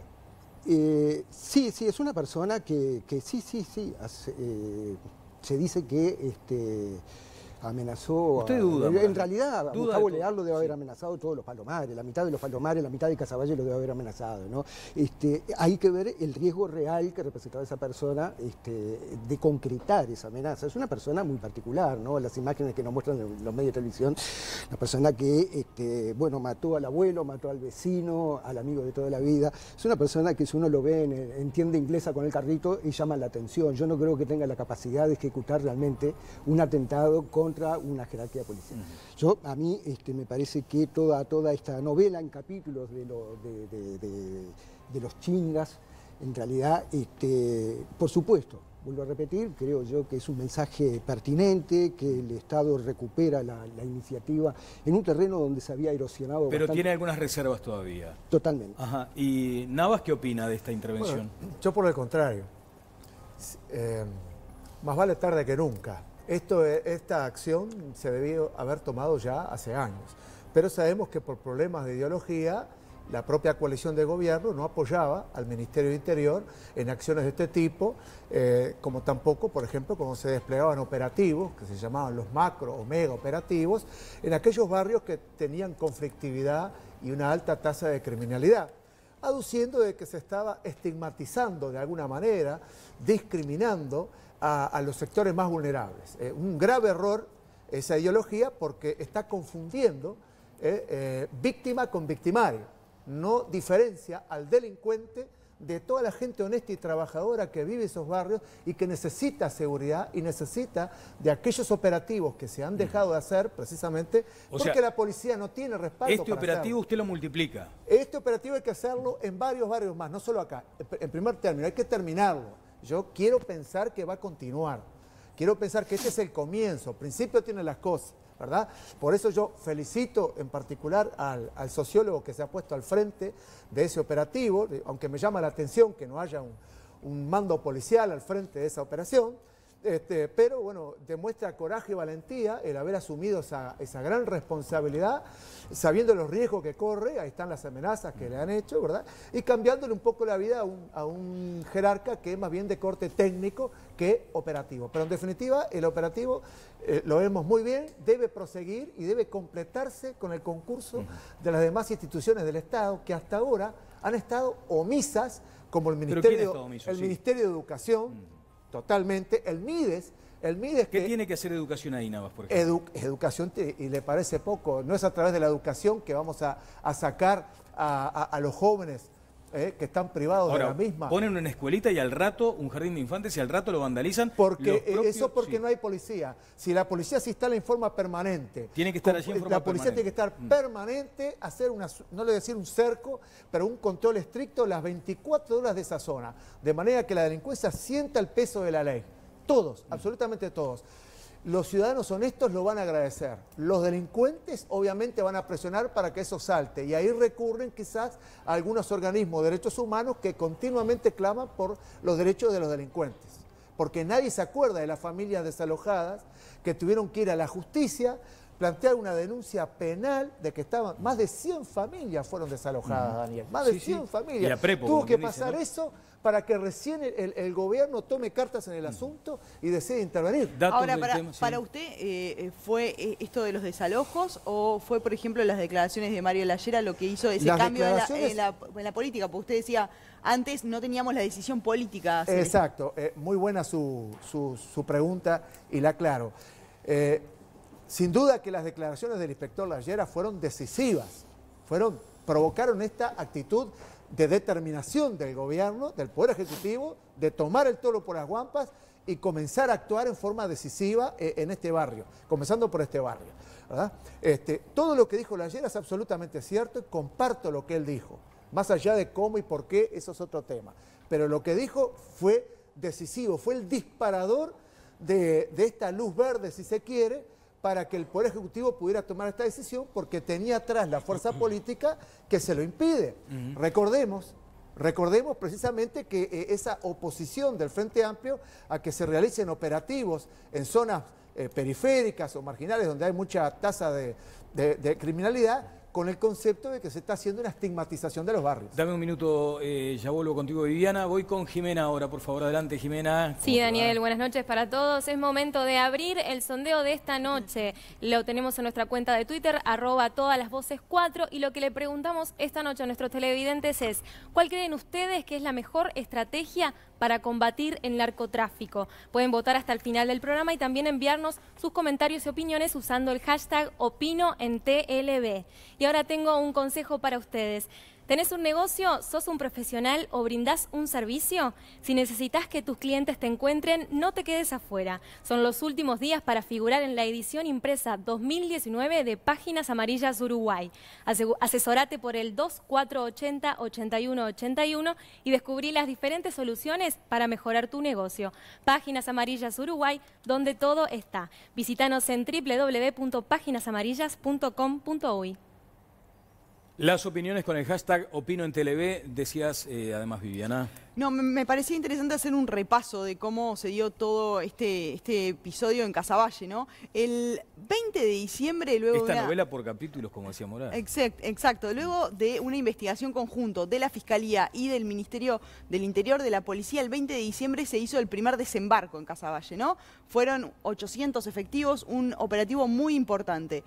Sí, es una persona que sí, se dice que amenazó... ¿Usted duda? En realidad, a Gustavo de Leal lo debe haber amenazado todos los palomares, la mitad de los palomares, la mitad de Casaballe lo debe haber amenazado, ¿no? Hay que ver el riesgo real que representaba esa persona de concretar esa amenaza. Es una persona muy particular, ¿no? Las imágenes que nos muestran en los medios de televisión, una persona que, mató al abuelo, mató al vecino, al amigo de toda la vida. Es una persona que si uno lo ve en tienda inglesa con el carrito y llama la atención. Yo no creo que tenga la capacidad de ejecutar realmente un atentado con contra una jerarquía policial. A mí me parece que toda esta novela en capítulos de los chingas, en realidad, por supuesto, vuelvo a repetir, creo yo que es un mensaje pertinente, que el Estado recupera la iniciativa en un terreno donde se había erosionado Pero bastante. tiene algunas reservas todavía. Totalmente. Ajá. ¿Y Navas qué opina de esta intervención? Bueno, yo por el contrario. Más vale tarde que nunca. Esta acción se debió haber tomado ya hace años. Pero sabemos que por problemas de ideología, la propia coalición de gobierno no apoyaba al Ministerio de Interior en acciones de este tipo, como tampoco, por ejemplo, cuando se desplegaban operativos, que se llamaban los macro o mega operativos, en aquellos barrios que tenían conflictividad y una alta tasa de criminalidad, aduciendo de que se estaba estigmatizando de alguna manera, discriminando a los sectores más vulnerables. Un grave error esa ideología porque está confundiendo víctima con victimario. No diferencia al delincuente de toda la gente honesta y trabajadora que vive en esos barrios y que necesita seguridad y necesita de aquellos operativos que se han dejado de hacer precisamente porque la policía no tiene respaldo. Este operativo usted lo multiplica. Este operativo hay que hacerlo en varios barrios más, no solo acá. En primer término, hay que terminarlo. Yo quiero pensar que va a continuar. Quiero pensar que este es el comienzo. Principio tiene las cosas, ¿verdad? Por eso yo felicito en particular al sociólogo que se ha puesto al frente de ese operativo, aunque me llama la atención que no haya un mando policial al frente de esa operación, pero bueno, demuestra coraje y valentía el haber asumido esa gran responsabilidad, sabiendo los riesgos que corre, ahí están las amenazas que le han hecho, ¿verdad? Y cambiándole un poco la vida a un jerarca que es más bien de corte técnico que operativo. Pero en definitiva, el operativo, lo vemos muy bien, debe proseguir y debe completarse con el concurso de las demás instituciones del Estado que hasta ahora han estado omisas, como el Ministerio de Educación, totalmente, el MIDES. ¿Qué tiene que hacer educación ahí, Navas, por ejemplo? Educación, y le parece poco, no es a través de la educación que vamos a sacar a los jóvenes que están privados de la misma. Ponen una escuelita y al rato un jardín de infantes y al rato lo vandalizan. Porque no hay policía. Si la policía se instala en forma permanente. Tiene que estar allí en forma permanente. La policía tiene que estar permanente, hacer no le voy a decir un cerco, pero un control estricto las 24 horas de esa zona. De manera que la delincuencia sienta el peso de la ley. Todos, absolutamente todos. Los ciudadanos honestos lo van a agradecer. Los delincuentes obviamente van a presionar para que eso salte. Y ahí recurren quizás a algunos organismos de derechos humanos que continuamente claman por los derechos de los delincuentes. Porque nadie se acuerda de las familias desalojadas que tuvieron que ir a la justicia, plantear una denuncia penal de que estaban, más de 100 familias fueron desalojadas, Daniel. Más de 100 familias. Y la Prepo, tuvo que pasar eso para que recién el gobierno tome cartas en el asunto y decida intervenir. Ahora, para usted, ¿fue esto de los desalojos o fue, por ejemplo, las declaraciones de Mario Lallera lo que hizo ese cambio en la política? Porque usted decía, antes no teníamos la decisión política. Exacto, muy buena su pregunta y la aclaro. Sin duda que las declaraciones del inspector Lallera fueron decisivas, provocaron esta actitud de determinación del gobierno, del Poder Ejecutivo, de tomar el toro por las guampas y comenzar a actuar en forma decisiva en este barrio, comenzando por este barrio, ¿verdad? Todo lo que dijo Lallera es absolutamente cierto y comparto lo que él dijo, más allá de cómo y por qué, eso es otro tema. Pero lo que dijo fue decisivo, fue el disparador de esta luz verde, si se quiere, para que el Poder Ejecutivo pudiera tomar esta decisión porque tenía atrás la fuerza política que se lo impide. Recordemos precisamente que esa oposición del Frente Amplio a que se realicen operativos en zonas periféricas o marginales donde hay mucha tasa de criminalidad, con el concepto de que se está haciendo una estigmatización de los barrios. Dame un minuto, ya vuelvo contigo, Viviana. Voy con Jimena ahora, por favor. Adelante, Jimena. Sí, Daniel, buenas noches para todos. Es momento de abrir el sondeo de esta noche. Lo tenemos en nuestra cuenta de Twitter, @todalasvoces4. Y lo que le preguntamos esta noche a nuestros televidentes es, ¿cuál creen ustedes que es la mejor estrategia para combatir el narcotráfico? Pueden votar hasta el final del programa y también enviarnos sus comentarios y opiniones usando el hashtag OpinoenTLB. Y Y ahora tengo un consejo para ustedes. ¿Tenés un negocio? ¿Sos un profesional o brindás un servicio? Si necesitas que tus clientes te encuentren, no te quedes afuera. Son los últimos días para figurar en la edición impresa 2019 de Páginas Amarillas Uruguay. Asesorate por el 2480-8181 y descubrí las diferentes soluciones para mejorar tu negocio. Páginas Amarillas Uruguay, donde todo está. Visítanos en www.paginasamarillas.com.uy. Las opiniones con el hashtag Opino en TLV, decías además, Viviana. No, me parecía interesante hacer un repaso de cómo se dio todo este episodio en Casaballe, ¿no? El 20 de diciembre, luego Esta de una... novela por capítulos, como decía Morán. Exacto. Luego de una investigación conjunto de la Fiscalía y del Ministerio del Interior de la Policía, el 20 de diciembre se hizo el primer desembarco en Casaballe, ¿no? Fueron 800 efectivos, un operativo muy importante.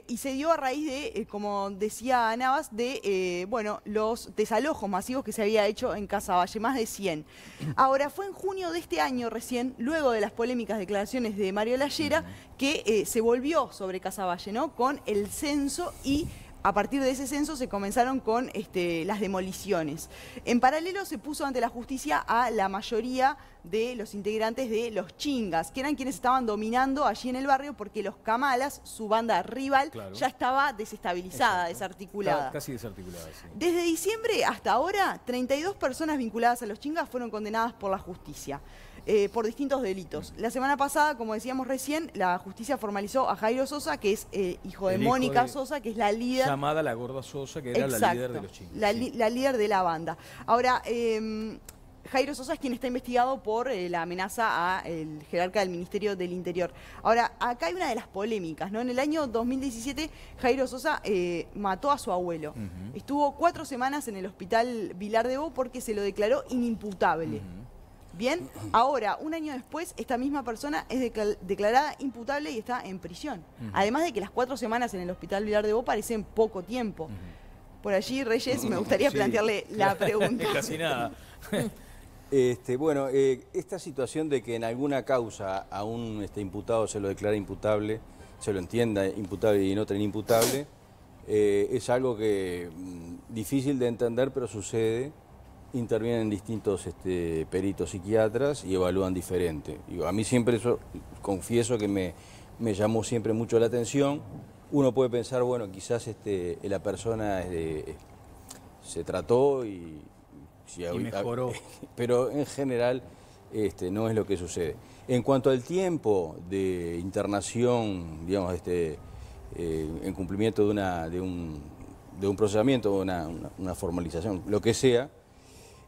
Y se dio a raíz de, como decía Navas, de los desalojos masivos que se había hecho en Casaballe, más de 100. Ahora, fue en junio de este año recién, luego de las polémicas declaraciones de Mario Lallera, que se volvió sobre Casaballe, ¿no? Con el censo y... A partir de ese censo se comenzaron con las demoliciones. En paralelo se puso ante la justicia a la mayoría de los integrantes de los Chingas, que eran quienes estaban dominando allí en el barrio porque los Kamalas, su banda rival, ya estaba desestabilizada, desarticulada. Casi desarticulada, sí. Desde diciembre hasta ahora, 32 personas vinculadas a los Chingas fueron condenadas por la justicia. Por distintos delitos. La semana pasada, como decíamos recién, la justicia formalizó a Jairo Sosa, que es hijo de Mónica Sosa, que es la líder... Llamada la Gorda Sosa, que era la líder de los Chingas. La líder de la banda. Ahora, Jairo Sosa es quien está investigado por la amenaza al jerarca del Ministerio del Interior. Ahora, acá hay una de las polémicas, ¿no? En el año 2017, Jairo Sosa mató a su abuelo. Estuvo 4 semanas en el hospital Vilar de Bo porque se lo declaró inimputable. Bien, ahora, un año después, esta misma persona es declarada imputable y está en prisión. Además de que las 4 semanas en el hospital Vilar de Bo parecen poco tiempo. Por allí, Reyes, me gustaría plantearle la pregunta. Casi nada. Esta situación de que en alguna causa a un imputado se lo declara imputable, se lo entienda imputable y en otra inimputable, es algo que difícil de entender, pero sucede. Intervienen distintos peritos psiquiatras y evalúan diferente. A mí siempre eso, confieso que me llamó siempre mucho la atención. Uno puede pensar, bueno, quizás la persona se trató y mejoró. Pero en general no es lo que sucede. En cuanto al tiempo de internación, digamos, en cumplimiento de un procesamiento, una formalización, lo que sea,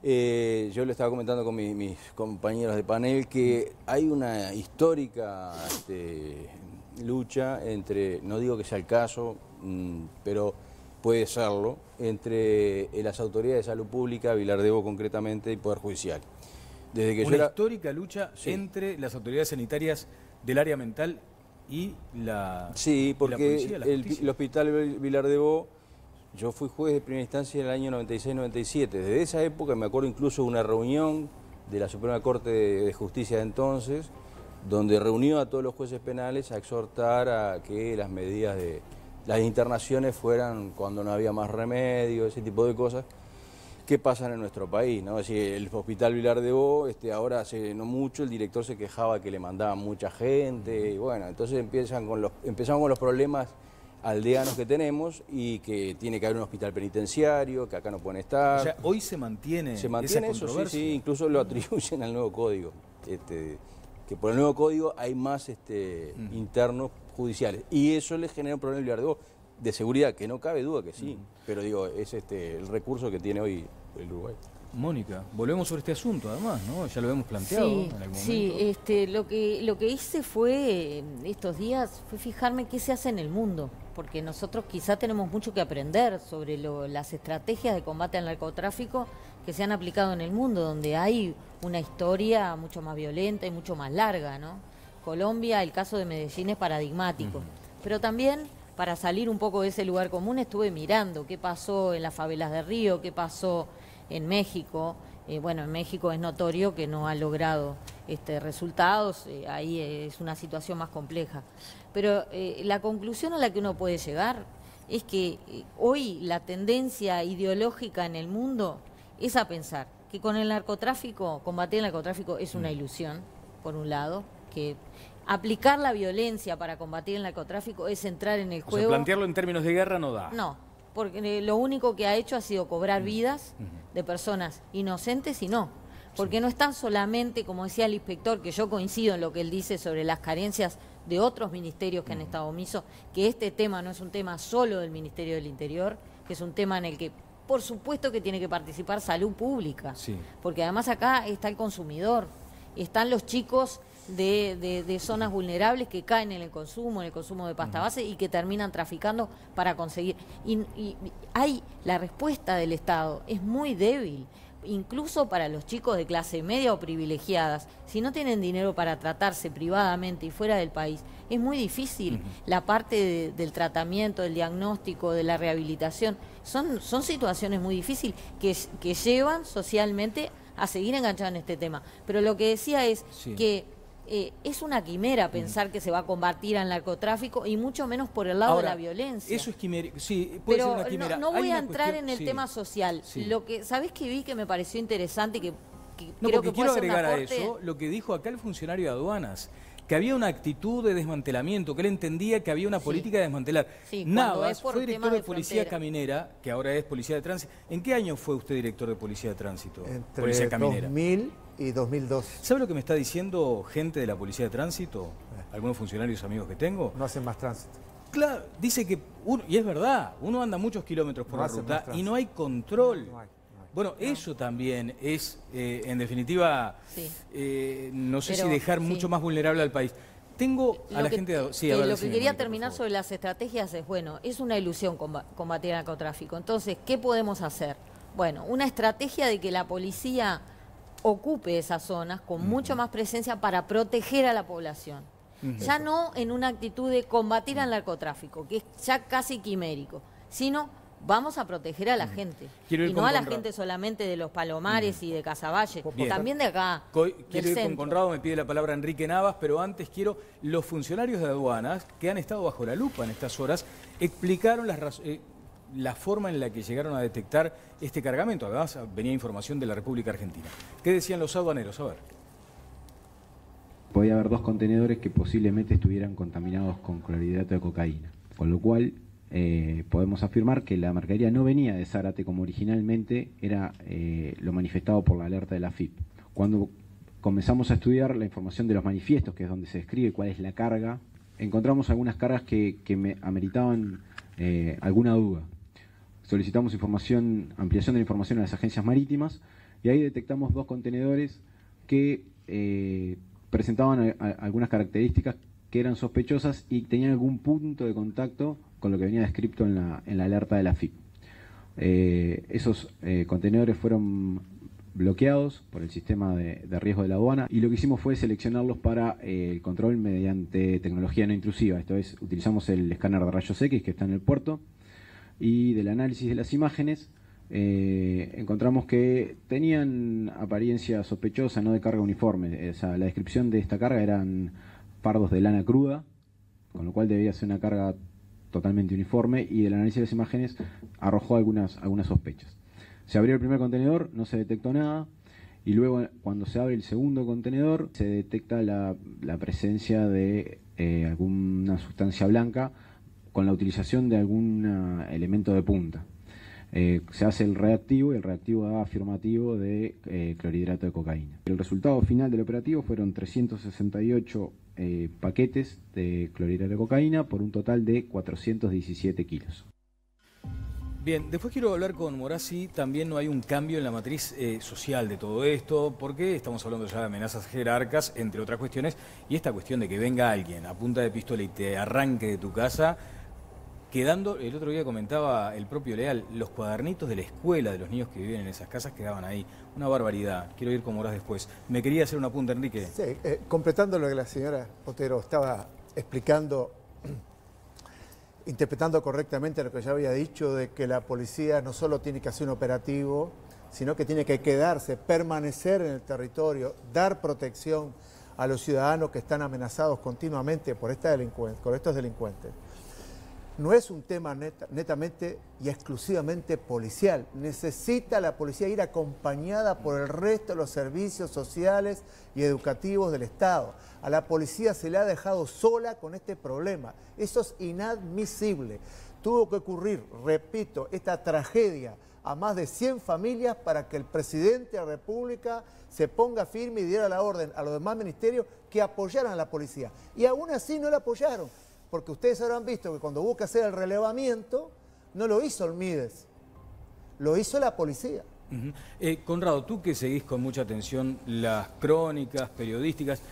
yo le estaba comentando con mis compañeros de panel que hay una histórica lucha entre, no digo que sea el caso, pero puede serlo, entre las autoridades de salud pública, Vilar de Bo concretamente, y Poder Judicial. Desde que una histórica lucha entre las autoridades sanitarias del área mental y la Sí, porque policía, el hospital Vilar de Bo, yo fui juez de primera instancia en el año 96-97. Desde esa época me acuerdo incluso de una reunión de la Suprema Corte de Justicia de entonces, donde reunió a todos los jueces penales a exhortar a que las medidas de las internaciones fueran cuando no había más remedio, ese tipo de cosas que pasan en nuestro país, ¿no? Es decir, el hospital Vilar de Bo, ahora hace no mucho el director se quejaba que le mandaban mucha gente, y bueno, entonces empezamos con los problemas aldeanos que tenemos y que tiene que haber un hospital penitenciario, que acá no pueden estar. O sea, hoy se mantiene esa controversia. Sí, incluso lo atribuyen al nuevo código, que por el nuevo código hay más internos judiciales y eso les genera un problema al Vilar de Bo de seguridad, que no cabe duda que sí, pero digo, es el recurso que tiene hoy el Uruguay. Mónica, volvemos sobre este asunto además, ¿no? Ya lo hemos planteado en algún momento. Sí, lo que hice fue, estos días, fue fijarme qué se hace en el mundo, porque nosotros quizá tenemos mucho que aprender sobre las estrategias de combate al narcotráfico que se han aplicado en el mundo, donde hay una historia mucho más violenta y mucho más larga, ¿no? Colombia, el caso de Medellín es paradigmático, pero también para salir un poco de ese lugar común estuve mirando qué pasó en las favelas de Río, qué pasó en México. En México es notorio que no ha logrado resultados, ahí es una situación más compleja. Pero la conclusión a la que uno puede llegar es que hoy la tendencia ideológica en el mundo es a pensar que con el narcotráfico, combatir el narcotráfico es una ilusión, por un lado, que aplicar la violencia para combatir el narcotráfico es entrar en el juego. O sea, plantearlo en términos de guerra no da. No, porque lo único que ha hecho ha sido cobrar vidas de personas inocentes y no. Porque no están solamente, como decía el inspector, que yo coincido en lo que él dice sobre las carencias de otros ministerios que han estado omisos, que este tema no es un tema solo del Ministerio del Interior, que es un tema en el que, por supuesto que tiene que participar salud pública, porque además acá está el consumidor, están los chicos de zonas vulnerables que caen en el consumo de pasta base y que terminan traficando para conseguir. Y hay la respuesta del Estado, es muy débil. Incluso para los chicos de clase media o privilegiadas, si no tienen dinero para tratarse privadamente y fuera del país, es muy difícil la parte del tratamiento, del diagnóstico, de la rehabilitación. Son situaciones muy difíciles que llevan socialmente a seguir enganchados en este tema. Pero lo que decía es que es una quimera pensar que se va a combatir al narcotráfico y mucho menos por el lado de la violencia. Eso es quimera, sí, puede ser una quimera. No voy a entrar en el tema social. Lo que, ¿sabés qué vi que me pareció interesante y que creo que quiero puede ser un agregar a aporte? eso lo que dijo acá el funcionario de aduanas, que había una actitud de desmantelamiento, que él entendía que había una política de desmantelar. Navas fue director de Policía Caminera, que ahora es Policía de Tránsito. ¿En qué año fue usted director de Policía de Tránsito? Entre Policía Caminera. 2000 y 2012. ¿Sabe lo que me está diciendo gente de la Policía de Tránsito? Algunos funcionarios amigos que tengo. No hacen más tránsito. Claro, dice que, y es verdad, uno anda muchos kilómetros por la ruta y no hay control. Bueno, eso también es, en definitiva, no sé si dejar mucho más vulnerable al país. Tengo a la gente... Lo que quería terminar sobre las estrategias es, bueno, es una ilusión combatir el narcotráfico. Entonces, ¿qué podemos hacer? Bueno, una estrategia de que la policía ocupe esas zonas con mucho más presencia para proteger a la población. Ya no en una actitud de combatir al narcotráfico, que es ya casi quimérico, sino vamos a proteger a la gente. Y no a la gente solamente de los Palomares y de Casaballe, también de acá. Quiero ir con Conrado, me pide la palabra Enrique Navas, pero antes los funcionarios de aduanas que han estado bajo la lupa en estas horas explicaron la forma en la que llegaron a detectar este cargamento. Además, venía información de la República Argentina. ¿Qué decían los aduaneros? A ver. Podía haber 2 contenedores que posiblemente estuvieran contaminados con clorhidrato de cocaína, con lo cual podemos afirmar que la mercadería no venía de Zárate como originalmente era lo manifestado por la alerta de la AFIP. Cuando comenzamos a estudiar la información de los manifiestos, que es donde se describe cuál es la carga, encontramos algunas cargas que ameritaban alguna duda. Solicitamos ampliación de la información a las agencias marítimas y ahí detectamos 2 contenedores que presentaban algunas características que eran sospechosas y tenían algún punto de contacto con lo que venía descrito en la alerta de la AFIP. Esos contenedores fueron bloqueados por el sistema de riesgo de la aduana y lo que hicimos fue seleccionarlos para el control mediante tecnología no intrusiva. Esto es, utilizamos el escáner de rayos X que está en el puerto y del análisis de las imágenes encontramos que tenían apariencia sospechosa, no de carga uniforme. O sea, la descripción de esta carga eran fardos de lana cruda, con lo cual debía ser una carga totalmente uniforme y del análisis de las imágenes arrojó algunas sospechas. Se abrió el primer contenedor, no se detectó nada y luego cuando se abre el segundo contenedor se detecta la presencia de alguna sustancia blanca con la utilización de algún elemento de punta. Se hace el reactivo y el reactivo da afirmativo de clorhidrato de cocaína. El resultado final del operativo fueron 368 paquetes de clorhidrato de cocaína por un total de 417 kilos. Bien, después quiero hablar con Morazzi. También no hay un cambio en la matriz social de todo esto, porque estamos hablando ya de amenazas jerarcas, entre otras cuestiones, y esta cuestión de que venga alguien a punta de pistola y te arranque de tu casa, quedando, el otro día comentaba el propio Leal, los cuadernitos de la escuela de los niños que viven en esas casas quedaban ahí. Una barbaridad. Quiero ir con Moraz después. Me quería hacer una punta, Enrique. Sí, completando lo que la señora Otero estaba explicando, interpretando correctamente lo que ya había dicho, de que la policía no solo tiene que hacer un operativo, sino que tiene que quedarse, permanecer en el territorio, dar protección a los ciudadanos que están amenazados continuamente por estos delincuentes. no es un tema netamente y exclusivamente policial. Necesita la policía ir acompañada por el resto de los servicios sociales y educativos del Estado. A la policía se le ha dejado sola con este problema. Eso es inadmisible. Tuvo que ocurrir, repito, esta tragedia a más de 100 familias para que el presidente de la República se ponga firme y diera la orden a los demás ministerios que apoyaran a la policía. Y aún así no la apoyaron, porque ustedes habrán visto que cuando hubo que hacer el relevamiento, no lo hizo el Mides, lo hizo la policía. Conrado, tú que seguís con mucha atención las crónicas periodísticas,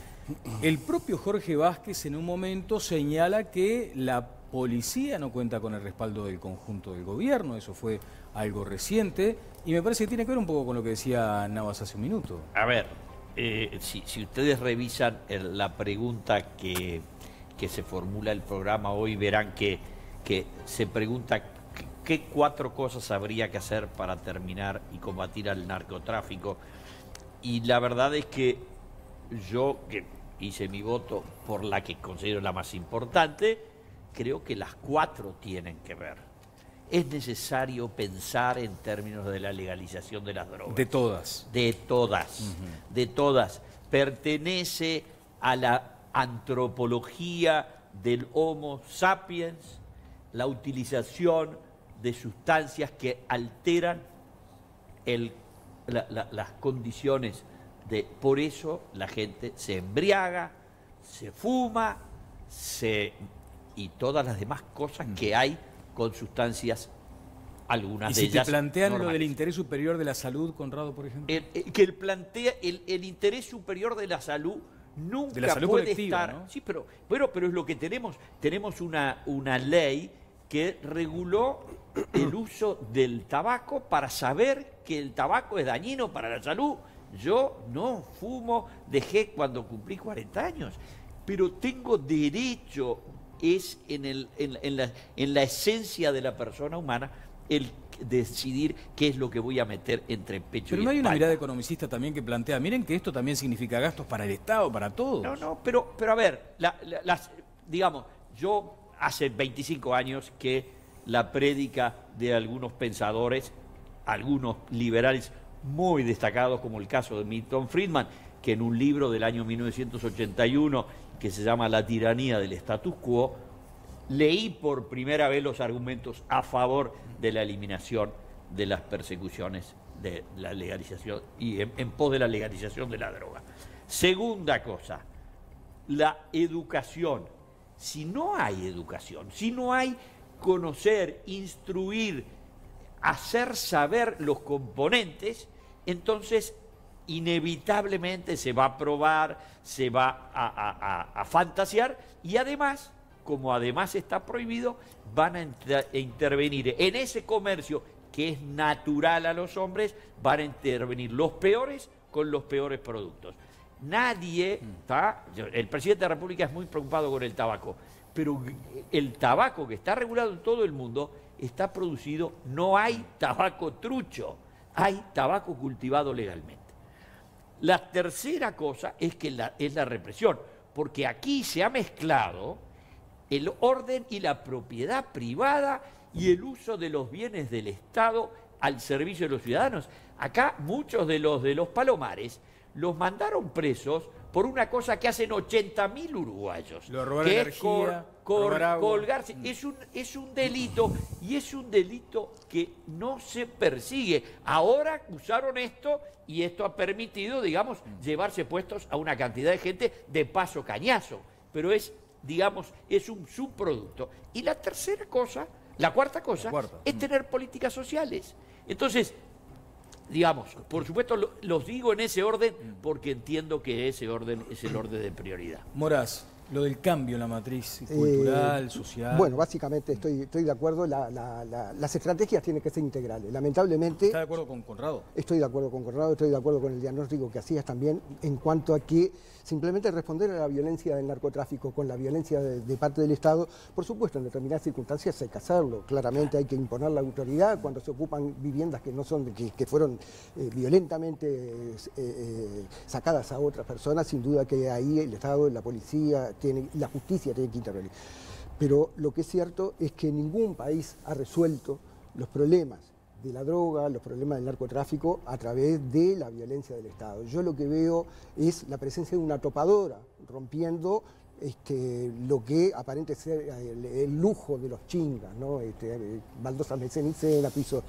el propio Jorge Vázquez en un momento señala que la policía no cuenta con el respaldo del conjunto del gobierno, eso fue algo reciente, y me parece que tiene que ver un poco con lo que decía Navas hace un minuto. A ver, si ustedes revisan la pregunta que se formula el programa hoy, verán que se pregunta qué 4 cosas habría que hacer para terminar y combatir al narcotráfico. Y la verdad es que yo, que hice mi voto por la que considero la más importante, creo que las 4 tienen que ver. Es necesario pensar en términos de la legalización de las drogas. De todas. De todas, de todas. Pertenece a la antropología del Homo sapiens la utilización de sustancias que alteran las condiciones de... Por eso la gente se embriaga, se fuma, y todas las demás cosas que hay con sustancias, algunas de ellas. ¿Y si te plantean normales? Lo del interés superior de la salud, Conrado, por ejemplo? El interés superior de la salud nunca de la salud puede colectiva, estar... ¿no? Sí, pero es lo que tenemos. Tenemos una ley que reguló el uso del tabaco para saber que el tabaco es dañino para la salud. Yo no fumo, dejé cuando cumplí 40 años, pero tengo derecho, es en la esencia de la persona humana, el decidir qué es lo que voy a meter entre pecho y espalda. Pero no hay una mirada economicista también que plantea, miren que esto también significa gastos para el Estado, para todos. No, pero a ver, digamos, yo hace 25 años que la prédica de algunos pensadores, algunos liberales muy destacados, como el caso de Milton Friedman, que en un libro del año 1981, que se llama La tiranía del status quo, leí por primera vez los argumentos a favor de la eliminación de las persecuciones, de la legalización y en pos de la legalización de la droga. Segunda cosa, la educación. Si no hay educación, si no hay conocer, instruir, hacer saber los componentes, entonces inevitablemente se va a probar, se va a fantasear, y además, como además está prohibido, van a intervenir en ese comercio que es natural a los hombres, van a intervenir los peores con los peores productos. Nadie, el presidente de la República es muy preocupado con el tabaco, pero el tabaco que está regulado en todo el mundo está producido, no hay tabaco trucho, hay tabaco cultivado legalmente. La tercera cosa es la represión, porque aquí se ha mezclado el orden y la propiedad privada y el uso de los bienes del Estado al servicio de los ciudadanos. Acá muchos de los palomares los mandaron presos por una cosa que hacen 80.000 uruguayos, que es colgarse. Es un delito, y es un delito que no se persigue. Ahora usaron esto y esto ha permitido, digamos, llevarse puestos a una cantidad de gente de paso cañazo, pero es, digamos, es un subproducto. Y la cuarta cosa es tener políticas sociales. Entonces, digamos, por supuesto los digo en ese orden porque entiendo que ese orden es el orden de prioridad. Moraz, lo del cambio en la matriz cultural, social... Bueno, básicamente estoy de acuerdo, las estrategias tienen que ser integrales. Lamentablemente... ¿Está de acuerdo con Conrado? Estoy de acuerdo con Conrado, estoy de acuerdo con el diagnóstico que hacías también en cuanto a que simplemente responder a la violencia del narcotráfico con la violencia de parte del Estado, por supuesto, en determinadas circunstancias hay que hacerlo. Claramente hay que imponer la autoridad cuando se ocupan viviendas que no son, que fueron violentamente sacadas a otras personas. Sin duda que ahí el Estado, la policía, la justicia tiene que intervenir. Pero lo que es cierto es que ningún país ha resuelto los problemas de la droga, los problemas del narcotráfico a través de la violencia del Estado. Yo lo que veo es la presencia de una topadora rompiendo lo que aparente ser el lujo de los chingas, ¿no? Baldosas mecenicena, pisos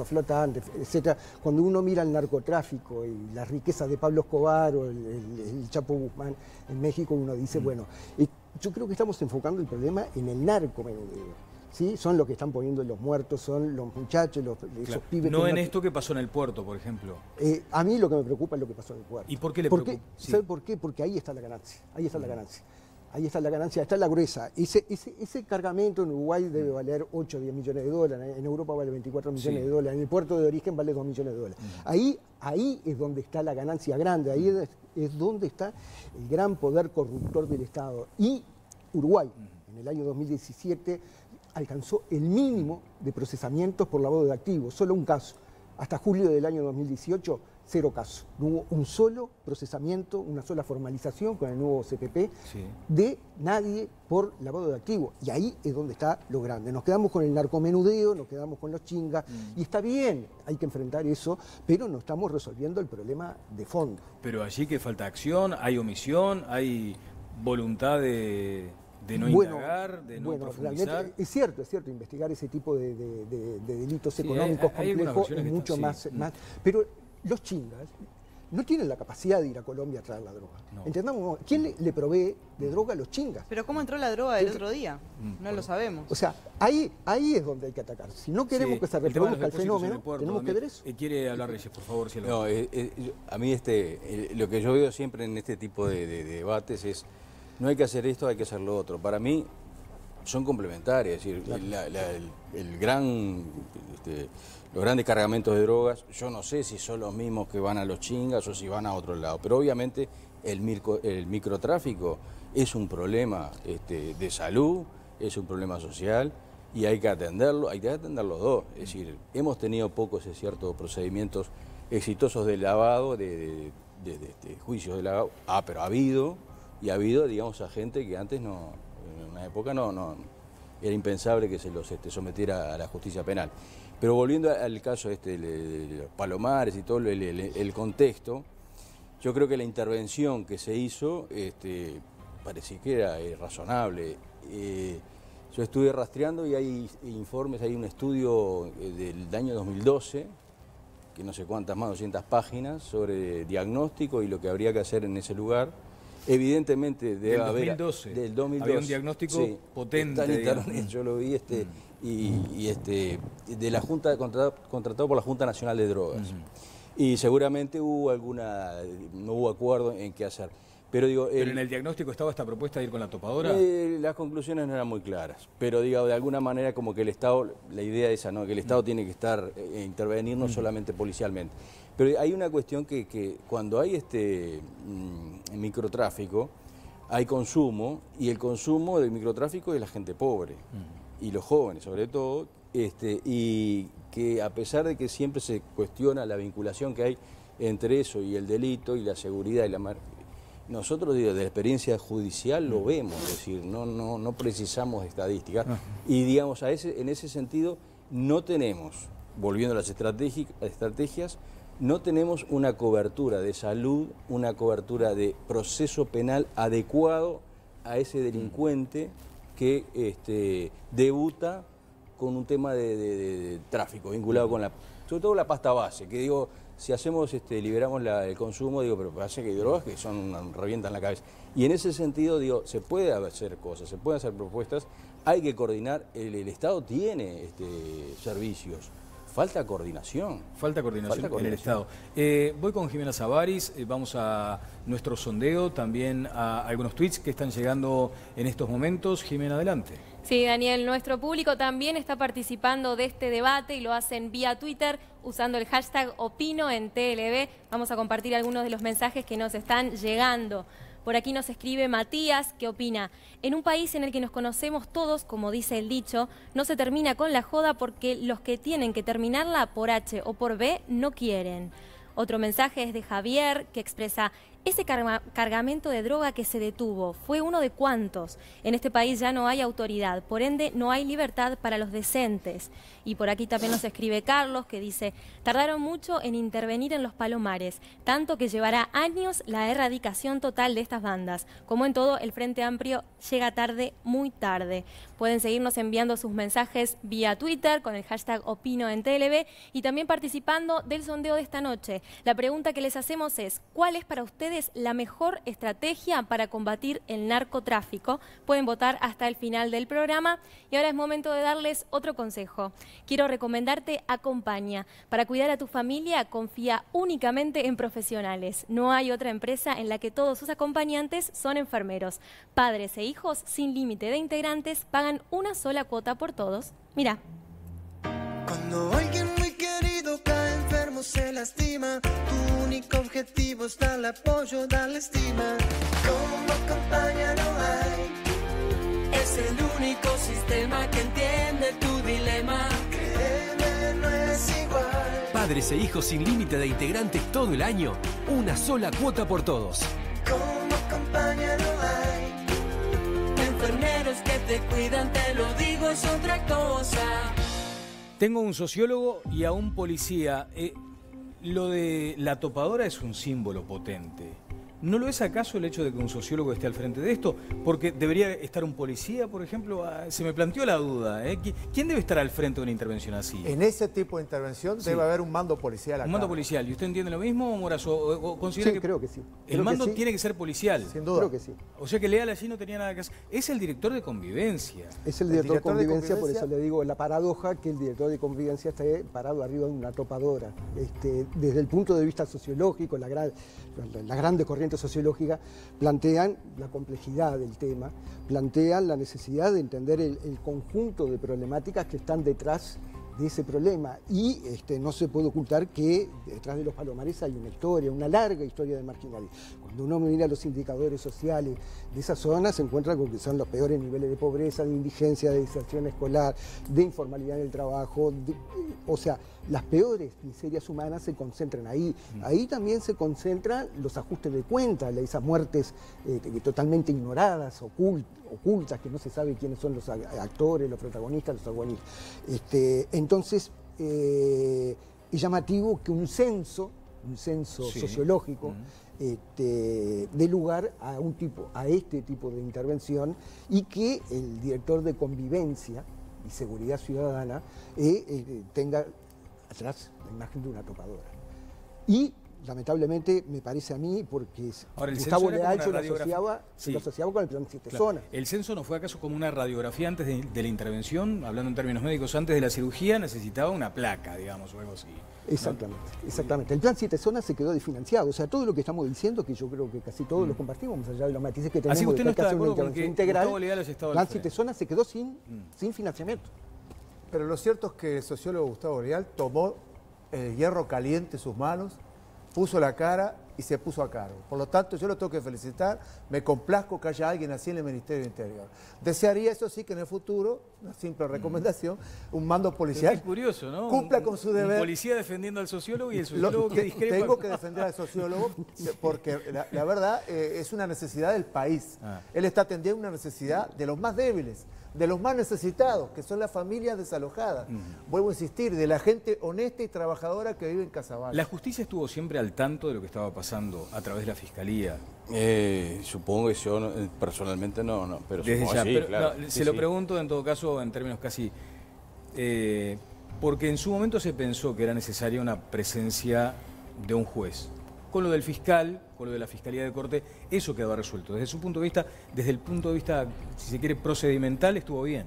flotantes, etcétera. Cuando uno mira el narcotráfico y las riquezas de Pablo Escobar o el Chapo Guzmán en México, uno dice, bueno, yo creo que estamos enfocando el problema en el narcomenudeo. ¿Sí? Son los que están poniendo los muertos, son los muchachos, esos pibes. No en esto que pasó en el puerto, por ejemplo. A mí lo que me preocupa es lo que pasó en el puerto. ¿Y por qué le preocupa? Sí. ¿Sabe por qué? Porque ahí está la ganancia. Ahí está la ganancia. Ahí está la ganancia, está la gruesa. Ese cargamento en Uruguay debe valer 8 o 10 millones de dólares, en Europa vale 24 millones de dólares, en el puerto de origen vale 2 millones de dólares. Ahí es donde está la ganancia grande, ahí es donde está el gran poder corruptor del Estado. Y Uruguay, en el año 2017, alcanzó el mínimo de procesamientos por lavado de activos, solo un caso. Hasta julio del año 2018, 0 casos. No hubo un solo procesamiento, una sola formalización con el nuevo CPP de nadie por lavado de activos. Y ahí es donde está lo grande. Nos quedamos con el narcomenudeo, nos quedamos con los chingas, y está bien, hay que enfrentar eso, pero no estamos resolviendo el problema de fondo. Pero allí que falta acción, hay omisión, hay voluntad de no indagar, de no profundizar. Realmente es cierto, investigar ese tipo de delitos económicos complejos es mucho más. Pero los chingas no tienen la capacidad de ir a Colombia a traer la droga. No. ¿Entendamos? ¿Quién le provee de droga a los chingas? Pero ¿cómo entró la droga el otro día? No lo sabemos. O sea, ahí es donde hay que atacar. Si no queremos que se reproduzca el fenómeno, tenemos que ver eso. Quiere hablar Reyes, por favor. Si no, a mí lo que yo veo siempre en este tipo de debates es: no hay que hacer esto, hay que hacer lo otro. Para mí son complementarias. Es decir, los grandes cargamentos de drogas, yo no sé si son los mismos que van a los chingas o si van a otro lado. Pero obviamente el microtráfico es un problema de salud, es un problema social y hay que atenderlo, hay que atender los dos. Es decir, hemos tenido pocos, es cierto, procedimientos exitosos de lavado, de juicios de lavado. Pero ha habido, digamos, a gente que antes no, en una época no era impensable que se los sometiera a la justicia penal. Pero volviendo al caso de los Palomares y todo el contexto, yo creo que la intervención que se hizo parecía que era razonable. Yo estuve rastreando y hay informes, hay un estudio del año 2012, que no sé cuántas más, 200 páginas, sobre diagnóstico y lo que habría que hacer en ese lugar. Evidentemente debe haber... Del 2012. Había un diagnóstico potente. Está en internet, yo lo vi, de la Junta, contratado por la Junta Nacional de Drogas. Y seguramente no hubo acuerdo en qué hacer. Pero en el diagnóstico estaba esta propuesta de ir con la topadora. Las conclusiones no eran muy claras, pero de alguna manera como que el Estado, la idea esa, ¿no? Que el Estado tiene que intervenir no solamente policialmente. Pero hay una cuestión que cuando hay microtráfico, hay consumo, y el consumo del microtráfico es la gente pobre, y los jóvenes sobre todo, y que a pesar de que siempre se cuestiona la vinculación que hay entre eso y el delito y la seguridad y nosotros desde la experiencia judicial lo vemos, es decir, no precisamos estadísticas, y digamos en ese sentido no tenemos, volviendo a las estrategias, no tenemos una cobertura de salud, una cobertura de proceso penal adecuado a ese delincuente que debuta con un tema de tráfico vinculado con sobre todo la pasta base, que si hacemos, liberamos el consumo, pero parece que hay drogas que revientan la cabeza. Y en ese sentido, se puede hacer cosas, se pueden hacer propuestas, hay que coordinar, el Estado tiene servicios. Falta coordinación. Falta coordinación en el Estado. Voy con Jimena Savaris, vamos a nuestro sondeo, también a algunos tweets que están llegando en estos momentos. Jimena, adelante. Sí, Daniel, nuestro público también está participando de este debate y lo hacen vía Twitter usando el hashtag Opino en TLB. Vamos a compartir algunos de los mensajes que nos están llegando. Por aquí nos escribe Matías, que opina: en un país en el que nos conocemos todos, como dice el dicho, no se termina con la joda porque los que tienen que terminarla por H o por B no quieren. Otro mensaje es de Javier, que expresa: Ese cargamento de droga que se detuvo, ¿fue uno de cuántos? En este país ya no hay autoridad, por ende no hay libertad para los decentes. Y por aquí también nos escribe Carlos, que dice: tardaron mucho en intervenir en los Palomares, tanto que llevará años la erradicación total de estas bandas. Como en todo, el Frente Amplio llega tarde, muy tarde. Pueden seguirnos enviando sus mensajes vía Twitter con el hashtag OpinoEnTLV y también participando del sondeo de esta noche. La pregunta que les hacemos es: ¿cuál es para ustedes la mejor estrategia para combatir el narcotráfico? Pueden votar hasta el final del programa y ahora es momento de darles otro consejo. Quiero recomendarte Acompaña. Para cuidar a tu familia, confía únicamente en profesionales. No hay otra empresa en la que todos sus acompañantes son enfermeros. Padres e hijos sin límite de integrantes pagan una sola cuota por todos. Mira. Cuando alguien muy querido cae enfermo, se lastima, tu único objetivo es darle apoyo, darle estima. Como Acompaña no hay, es el único sistema que entiende tu dilema. Créeme, no es igual. Padres e hijos sin límite de integrantes todo el año, una sola cuota por todos. Como Acompaña no hay, enfermeros que te cuidan, te lo digo, es otra cosa. Tengo un sociólogo y a un policía. Lo de la topadora es un símbolo potente. ¿No lo es acaso el hecho de que un sociólogo esté al frente de esto? Porque debería estar un policía, por ejemplo. Se me planteó la duda. ¿Quién debe estar al frente de una intervención así? En ese tipo de intervención debe haber un mando policial acá. Un mando policial. ¿Y usted entiende lo mismo, Morazo? ¿O considera sí, creo que sí. El mando tiene que ser policial? Sin duda. Creo que sí. O sea que Leal allí no tenía nada que hacer. Es el director de convivencia. Es el director de convivencia, por eso le digo la paradoja que el director de convivencia esté parado arriba de una topadora. Desde el punto de vista sociológico, la grande corriente sociológica plantean la complejidad del tema, plantean la necesidad de entender el conjunto de problemáticas que están detrás de ese problema y no se puede ocultar que detrás de los Palomares hay una historia, una larga historia de marginalidad. Cuando uno mira los indicadores sociales de esa zona se encuentra con que son los peores niveles de pobreza, de indigencia, de deserción escolar, de informalidad en el trabajo, o sea, las peores miserias humanas se concentran ahí. Ahí también se concentran los ajustes de cuentas, esas muertes totalmente ignoradas, ocultas, que no se sabe quiénes son los actores, los protagonistas, los agonistas. Entonces, es llamativo que un censo sociológico dé lugar a este tipo de intervención y que el director de convivencia y seguridad ciudadana tenga atrás la imagen de una topadora. Y lamentablemente me parece a mí, porque ahora, Gustavo Leal yo lo asociaba con el plan 7 claro. zonas. ¿El censo no fue acaso como una radiografía antes de la intervención? Hablando en términos médicos, antes de la cirugía necesitaba una placa, digamos, o algo así. Exactamente, ¿no? Exactamente. El plan 7 zonas se quedó desfinanciado. O sea, todo lo que estamos diciendo, que yo creo que casi todos lo compartimos, más allá de los matices que tenemos, así usted no está de acuerdo con que integral, el plan 7 zonas se quedó sin financiamiento. Pero lo cierto es que el sociólogo Gustavo Leal tomó el hierro caliente en sus manos, puso la cara y se puso a cargo. Por lo tanto, yo lo tengo que felicitar, me complazco que haya alguien así en el Ministerio del Interior. Desearía, eso sí, que en el futuro, una simple recomendación, un mando policial es curioso, ¿no? cumpla con su deber. Un policía defendiendo al sociólogo y el sociólogo que discrepa. Tengo que defender al sociólogo porque la verdad es una necesidad del país. Él está atendiendo una necesidad de los más débiles, de los más necesitados, que son las familias desalojadas. Vuelvo a insistir, de la gente honesta y trabajadora que vive en Casaballe. ¿La justicia estuvo siempre al tanto de lo que estaba pasando a través de la Fiscalía? Supongo que yo personalmente no, pero desde supongo ya, sí, pero, claro. no, se lo pregunto en todo caso en términos casi... porque en su momento se pensó que era necesaria una presencia de un juez. Con lo del fiscal, con lo de la Fiscalía de Corte, eso quedó resuelto. Desde su punto de vista, desde el punto de vista, si se quiere, procedimental, estuvo bien.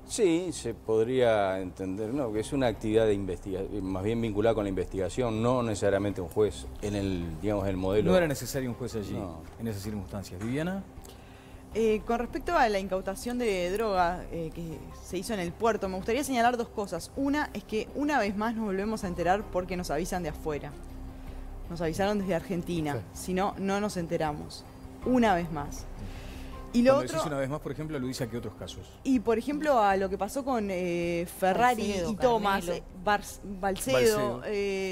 Sí, se podría entender, ¿no? Que es una actividad de investigación, más bien vinculada con la investigación, no necesariamente un juez en el modelo. No era necesario un juez allí, en esas circunstancias. ¿Viviana? Con respecto a la incautación de droga que se hizo en el puerto, me gustaría señalar dos cosas. Una es que una vez más nos volvemos a enterar porque nos avisan de afuera. Nos avisaron desde Argentina, si no, no nos enteramos. Una vez más. Y lo Cuando otro, decís una vez más, por ejemplo, lo dice a qué otros casos. y por ejemplo a lo que pasó con Ferrari Balcedo, y Thomas, Carmelo. Balcedo,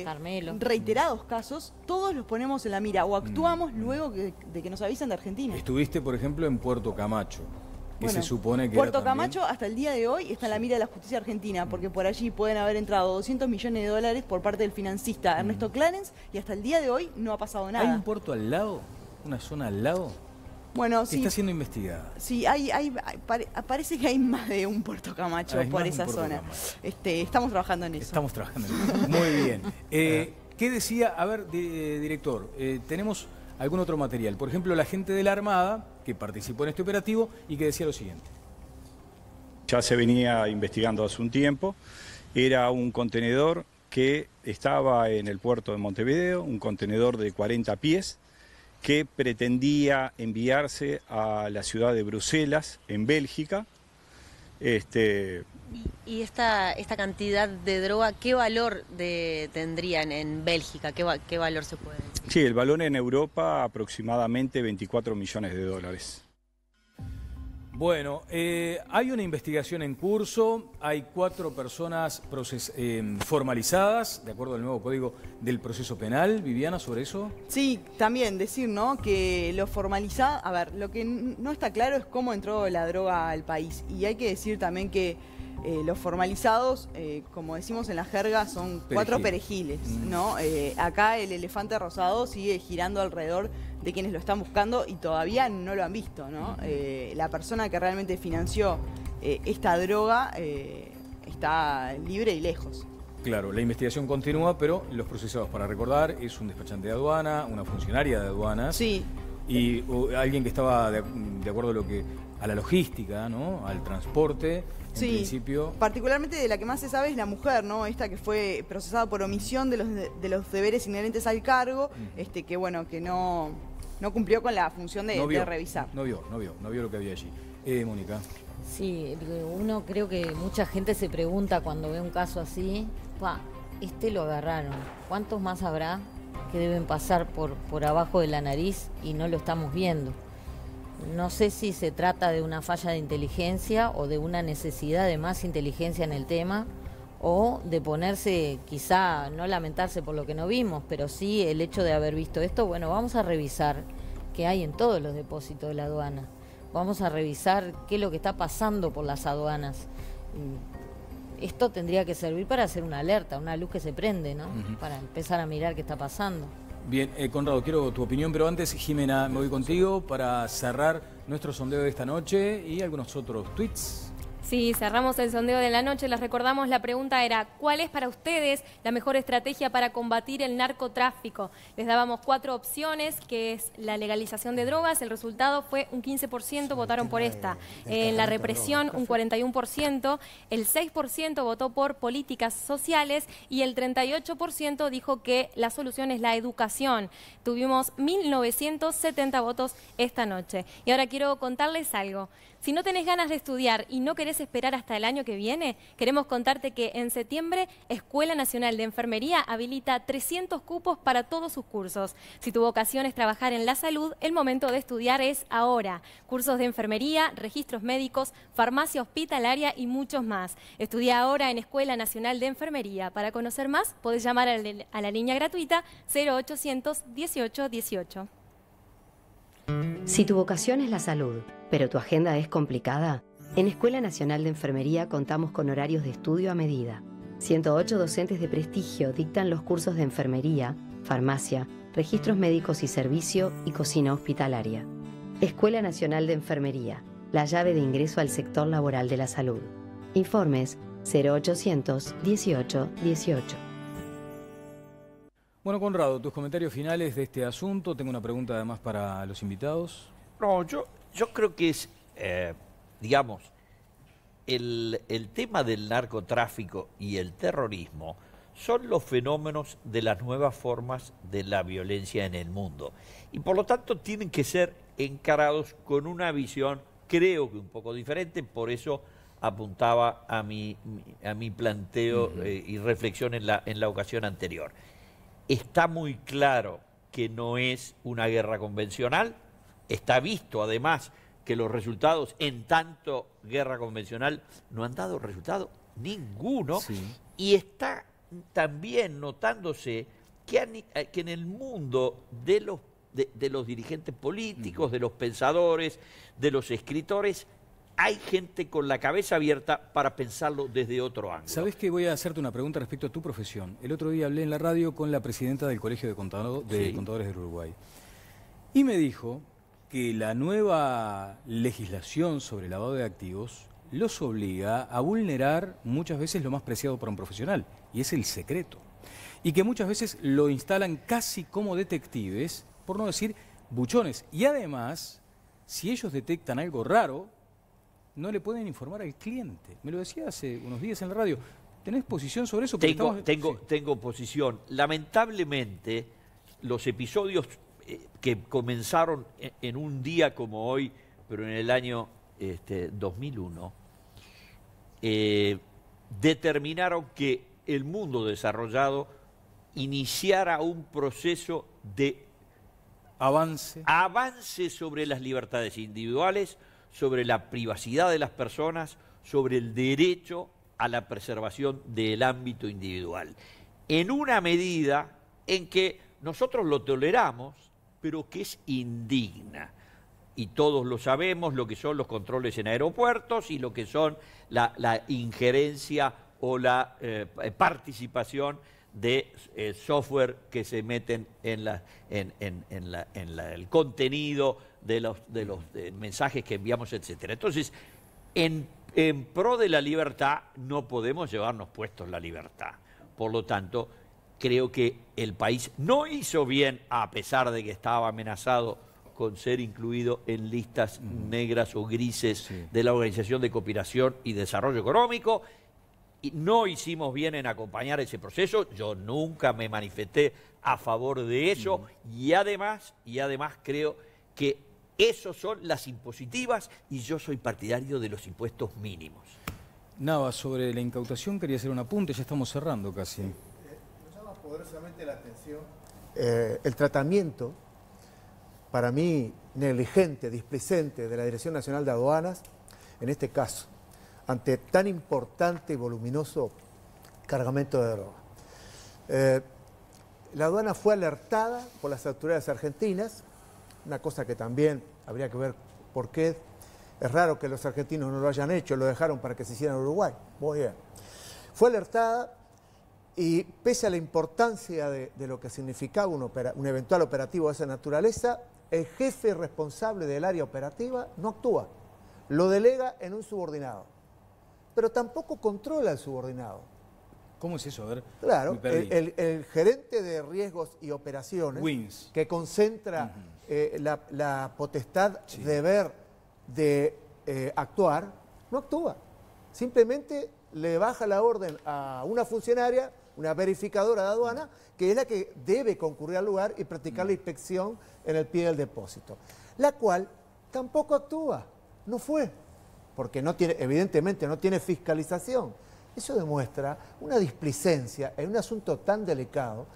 Carmelo. reiterados casos, todos los ponemos en la mira o actuamos luego de que nos avisan de Argentina. Estuviste, por ejemplo, en Puerto Camacho, que Bueno, se supone que Puerto era también... Camacho hasta el día de hoy está en la mira de la justicia argentina, porque por allí pueden haber entrado 200 millones de dólares por parte del financista Ernesto Clarence y hasta el día de hoy no ha pasado ¿Hay nada. un puerto al lado? ¿Una zona al lado? Bueno, Que sí, está siendo investigada. sí, parece que hay más de un Puerto Camacho Hay por más de esa un Puerto zona. Camacho. Estamos trabajando en eso. Estamos trabajando en eso. Muy bien. ¿Qué decía? A ver, director, tenemos algún otro material. Por ejemplo, la gente de la Armada, que participó en este operativo y que decía lo siguiente. Ya se venía investigando hace un tiempo. Era un contenedor que estaba en el puerto de Montevideo, un contenedor de 40 pies, que pretendía enviarse a la ciudad de Bruselas, en Bélgica. ¿Y esta cantidad de droga, qué valor tendrían en Bélgica? ¿Qué valor se puede decir? Sí, el valor en Europa aproximadamente 24 millones de dólares. Bueno, hay una investigación en curso, hay 4 personas formalizadas, de acuerdo al nuevo Código del Proceso Penal. Viviana, ¿sobre eso? Sí, también decir, ¿no? Que lo formalizado, a ver, lo que no está claro es cómo entró la droga al país. Y hay que decir también que los formalizados, como decimos en la jerga, son 4 perejiles, ¿no? Acá el elefante rosado sigue girando alrededor de quienes lo están buscando y todavía no lo han visto, ¿no? La persona que realmente financió esta droga está libre y lejos. Claro, la investigación continúa, pero los procesados, para recordar, es un despachante de aduana, una funcionaria de aduanas. Sí. Y alguien que estaba de acuerdo a la logística, ¿no? Al transporte. En principio. Particularmente de la que más se sabe es la mujer, ¿no? Esta que fue procesada por omisión de los deberes inherentes al cargo, que bueno, que no cumplió con la función de revisar. No vio lo que había allí. Mónica. Sí, uno creo que mucha gente se pregunta cuando ve un caso así, lo agarraron, ¿cuántos más habrá que deben pasar por abajo de la nariz y no lo estamos viendo? No sé si se trata de una falla de inteligencia o de una necesidad de más inteligencia en el tema o de ponerse, quizá no lamentarse por lo que no vimos, pero sí el hecho de haber visto esto. Bueno, vamos a revisar qué hay en todos los depósitos de la aduana. Vamos a revisar qué es lo que está pasando por las aduanas. Esto tendría que servir para hacer una alerta, una luz que se prende, ¿no? Para empezar a mirar qué está pasando. Bien, Conrado, quiero tu opinión, pero antes, Jimena, me voy contigo para cerrar nuestro sondeo de esta noche y algunos otros tweets. Sí, cerramos el sondeo de la noche. Les recordamos, la pregunta era, ¿cuál es para ustedes la mejor estrategia para combatir el narcotráfico? Les dábamos 4 opciones, que es la legalización de drogas. El resultado fue un 15% votaron por esta. En la represión, un 41%. El 6% votó por políticas sociales y el 38% dijo que la solución es la educación. Tuvimos 1.970 votos esta noche. Y ahora quiero contarles algo. Si no tenés ganas de estudiar y no querés esperar hasta el año que viene, queremos contarte que en septiembre Escuela Nacional de Enfermería habilita 300 cupos para todos sus cursos. Si tu vocación es trabajar en la salud, el momento de estudiar es ahora. Cursos de enfermería, registros médicos, farmacia hospitalaria y muchos más. Estudia ahora en Escuela Nacional de Enfermería. Para conocer más, podés llamar a la línea gratuita 0800 18 18. Si tu vocación es la salud, pero tu agenda es complicada, en Escuela Nacional de Enfermería contamos con horarios de estudio a medida. 108 docentes de prestigio dictan los cursos de enfermería, farmacia, registros médicos y servicio y cocina hospitalaria. Escuela Nacional de Enfermería, la llave de ingreso al sector laboral de la salud. Informes 0800 18 18. Bueno, Conrado, tus comentarios finales de este asunto. Tengo una pregunta además para los invitados. No, yo creo que es, digamos, el tema del narcotráfico y el terrorismo son los fenómenos de las nuevas formas de la violencia en el mundo. Y por lo tanto tienen que ser encarados con una visión, creo que un poco diferente, por eso apuntaba a mi planteo y reflexión en la ocasión anterior. Está muy claro que no es una guerra convencional, está visto además que los resultados en tanto guerra convencional no han dado resultado ninguno. Sí. Y está también notándose que en el mundo de los dirigentes políticos, de los pensadores, de los escritores, hay gente con la cabeza abierta para pensarlo desde otro ángulo. ¿Sabés que voy a hacerte una pregunta respecto a tu profesión? El otro día hablé en la radio con la presidenta del Colegio de Contadores del Uruguay. Y me dijo que la nueva legislación sobre lavado de activos los obliga a vulnerar muchas veces lo más preciado para un profesional, y es el secreto. Y que muchas veces lo instalan casi como detectives, por no decir buchones. Y además, si ellos detectan algo raro, no le pueden informar al cliente. Me lo decía hace unos días en la radio. ¿Tenés posición sobre eso? Tengo posición. Lamentablemente, los episodios que comenzaron en un día como hoy, pero en el año 2001, determinaron que el mundo desarrollado iniciara un proceso de avance sobre las libertades individuales, sobre la privacidad de las personas, sobre el derecho a la preservación del ámbito individual, en una medida en que nosotros lo toleramos, pero que es indigna. Y todos lo sabemos, lo que son los controles en aeropuertos y lo que son la injerencia o la participación de software que se meten en el contenido de los mensajes que enviamos, etc. Entonces, en pro de la libertad no podemos llevarnos puestos la libertad. Por lo tanto, creo que el país no hizo bien, a pesar de que estaba amenazado con ser incluido en listas negras o grises de la Organización de Cooperación y Desarrollo Económico. Y no hicimos bien en acompañar ese proceso. Yo nunca me manifesté a favor de eso. Y además creo que esos son las impositivas y yo soy partidario de los impuestos mínimos. Nava, sobre la incautación quería hacer un apunte, ya estamos cerrando casi. Me llama poderosamente la atención el tratamiento, para mí, negligente, displicente de la Dirección Nacional de Aduanas, en este caso, ante tan importante y voluminoso cargamento de droga. La aduana fue alertada por las autoridades argentinas, una cosa que también habría que ver por qué. Es raro que los argentinos no lo hayan hecho, lo dejaron para que se hiciera en Uruguay. Muy bien. Fue alertada y pese a la importancia de lo que significaba un eventual operativo de esa naturaleza, el jefe responsable del área operativa no actúa, lo delega en un subordinado, pero tampoco controla al subordinado. ¿Cómo es eso? A ver, claro, el gerente de riesgos y operaciones, Wins, que concentra la potestad de ver, de actuar, no actúa. Simplemente le baja la orden a una funcionaria, una verificadora de aduana, que es la que debe concurrir al lugar y practicar la inspección en el pie del depósito, la cual tampoco actúa, no fue, porque no tiene, evidentemente no tiene fiscalización. Eso demuestra una displicencia en un asunto tan delicado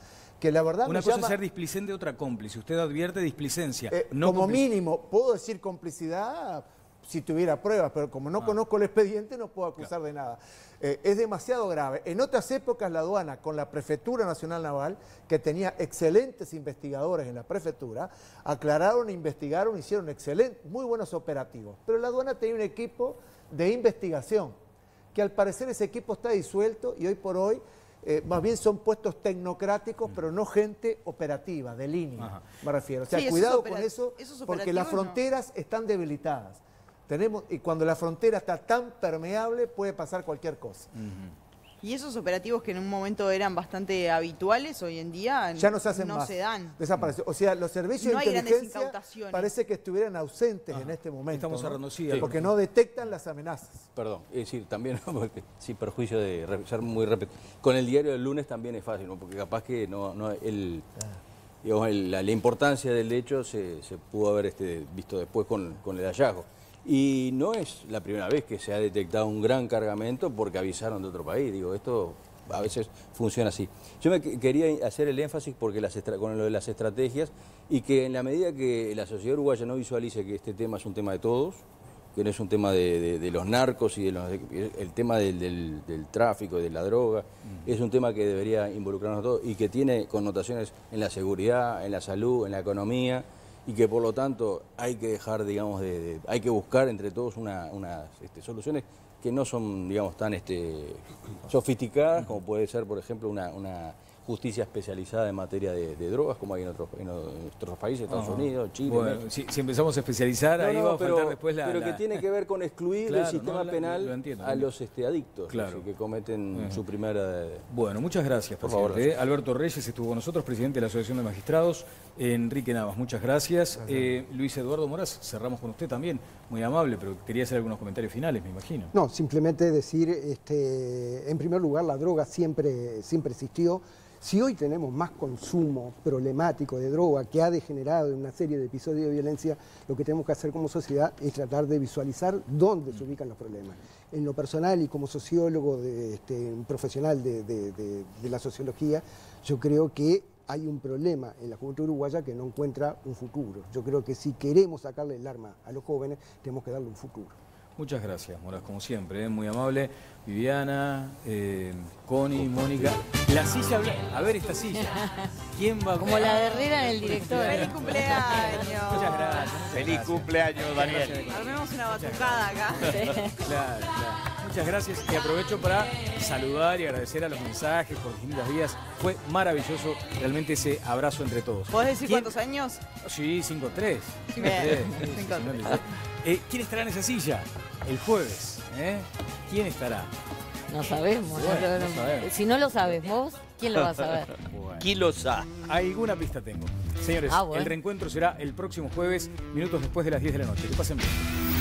que la verdad una cosa es ser displicente, otra cómplice. Usted advierte displicencia. No como mínimo, puedo decir complicidad si tuviera pruebas, pero como no conozco el expediente no puedo acusar de nada. Es demasiado grave. En otras épocas la aduana, con la Prefectura Nacional Naval, que tenía excelentes investigadores en la prefectura, aclararon, investigaron, hicieron muy buenos operativos. Pero la aduana tenía un equipo de investigación, que al parecer ese equipo está disuelto y hoy por hoy más bien son puestos tecnocráticos, pero no gente operativa, de línea, me refiero. O sea, cuidado con eso, porque las fronteras están debilitadas. Y cuando la frontera está tan permeable, puede pasar cualquier cosa. Y esos operativos que en un momento eran bastante habituales, hoy en día ya no se hacen más. Se dan. Desapareció. O sea, los servicios de inteligencia parece que estuvieran ausentes en este momento. Estamos cerrando, sí, porque no detectan las amenazas. Perdón, es decir, también, porque sin perjuicio de ser muy rápido, con el diario del lunes también es fácil, ¿no? Porque capaz que digamos, la importancia del hecho se pudo haber visto después con el hallazgo. Y no es la primera vez que se ha detectado un gran cargamento porque avisaron de otro país. Digo, esto a veces funciona así. Yo me quería hacer el énfasis porque con lo de las estrategias y que en la medida que la sociedad uruguaya no visualice que este tema es un tema de todos, que no es un tema de los narcos y el tema del tráfico, de la droga, es un tema que debería involucrarnos a todos y que tiene connotaciones en la seguridad, en la salud, en la economía, y que por lo tanto hay que dejar, digamos, hay que buscar entre todos unas soluciones que no son, digamos, tan sofisticadas como puede ser, por ejemplo, una justicia especializada en materia de drogas, como hay en otros países, Estados Unidos, Chile. Bueno, si empezamos a especializar, ahí va a faltar después pero que tiene que ver con excluir del sistema penal a los adictos, claro, que cometen su primera... Bueno, muchas gracias, por favor. Alberto Reyes estuvo con nosotros, presidente de la Asociación de Magistrados. Enrique Navas, muchas gracias. Luis Eduardo Moras, cerramos con usted también, muy amable, pero quería hacer algunos comentarios finales, me imagino. No, simplemente decir, en primer lugar, la droga siempre existió. Si hoy tenemos más consumo problemático de droga que ha degenerado en una serie de episodios de violencia, lo que tenemos que hacer como sociedad es tratar de visualizar dónde se ubican los problemas. En lo personal y como sociólogo, un profesional de la sociología, yo creo que hay un problema en la juventud uruguaya que no encuentra un futuro. Yo creo que si queremos sacarle el arma a los jóvenes, tenemos que darle un futuro. Muchas gracias, Moras, como siempre, muy amable. Viviana, Connie, Mónica. La silla, a ver esta silla. ¿Quién va? Como la de Herrera en el director. ¡Feliz cumpleaños! Muchas gracias. ¡Feliz cumpleaños, Daniel! Armemos una batucada acá. Claro. Muchas gracias y aprovecho para saludar y agradecer a los mensajes por distintas vías. Fue maravilloso realmente ese abrazo entre todos. ¿Podés decir cuántos años? Sí, 5-3. ¿Quién estará en esa silla el jueves? ¿Quién estará? No sabemos. Bueno, no sabemos. Si no lo sabes vos, ¿quién lo va a saber? Bueno. ¿Quién lo sabe? Alguna pista tengo. Señores, el reencuentro será el próximo jueves, minutos después de las 10 de la noche. Que pasen bien.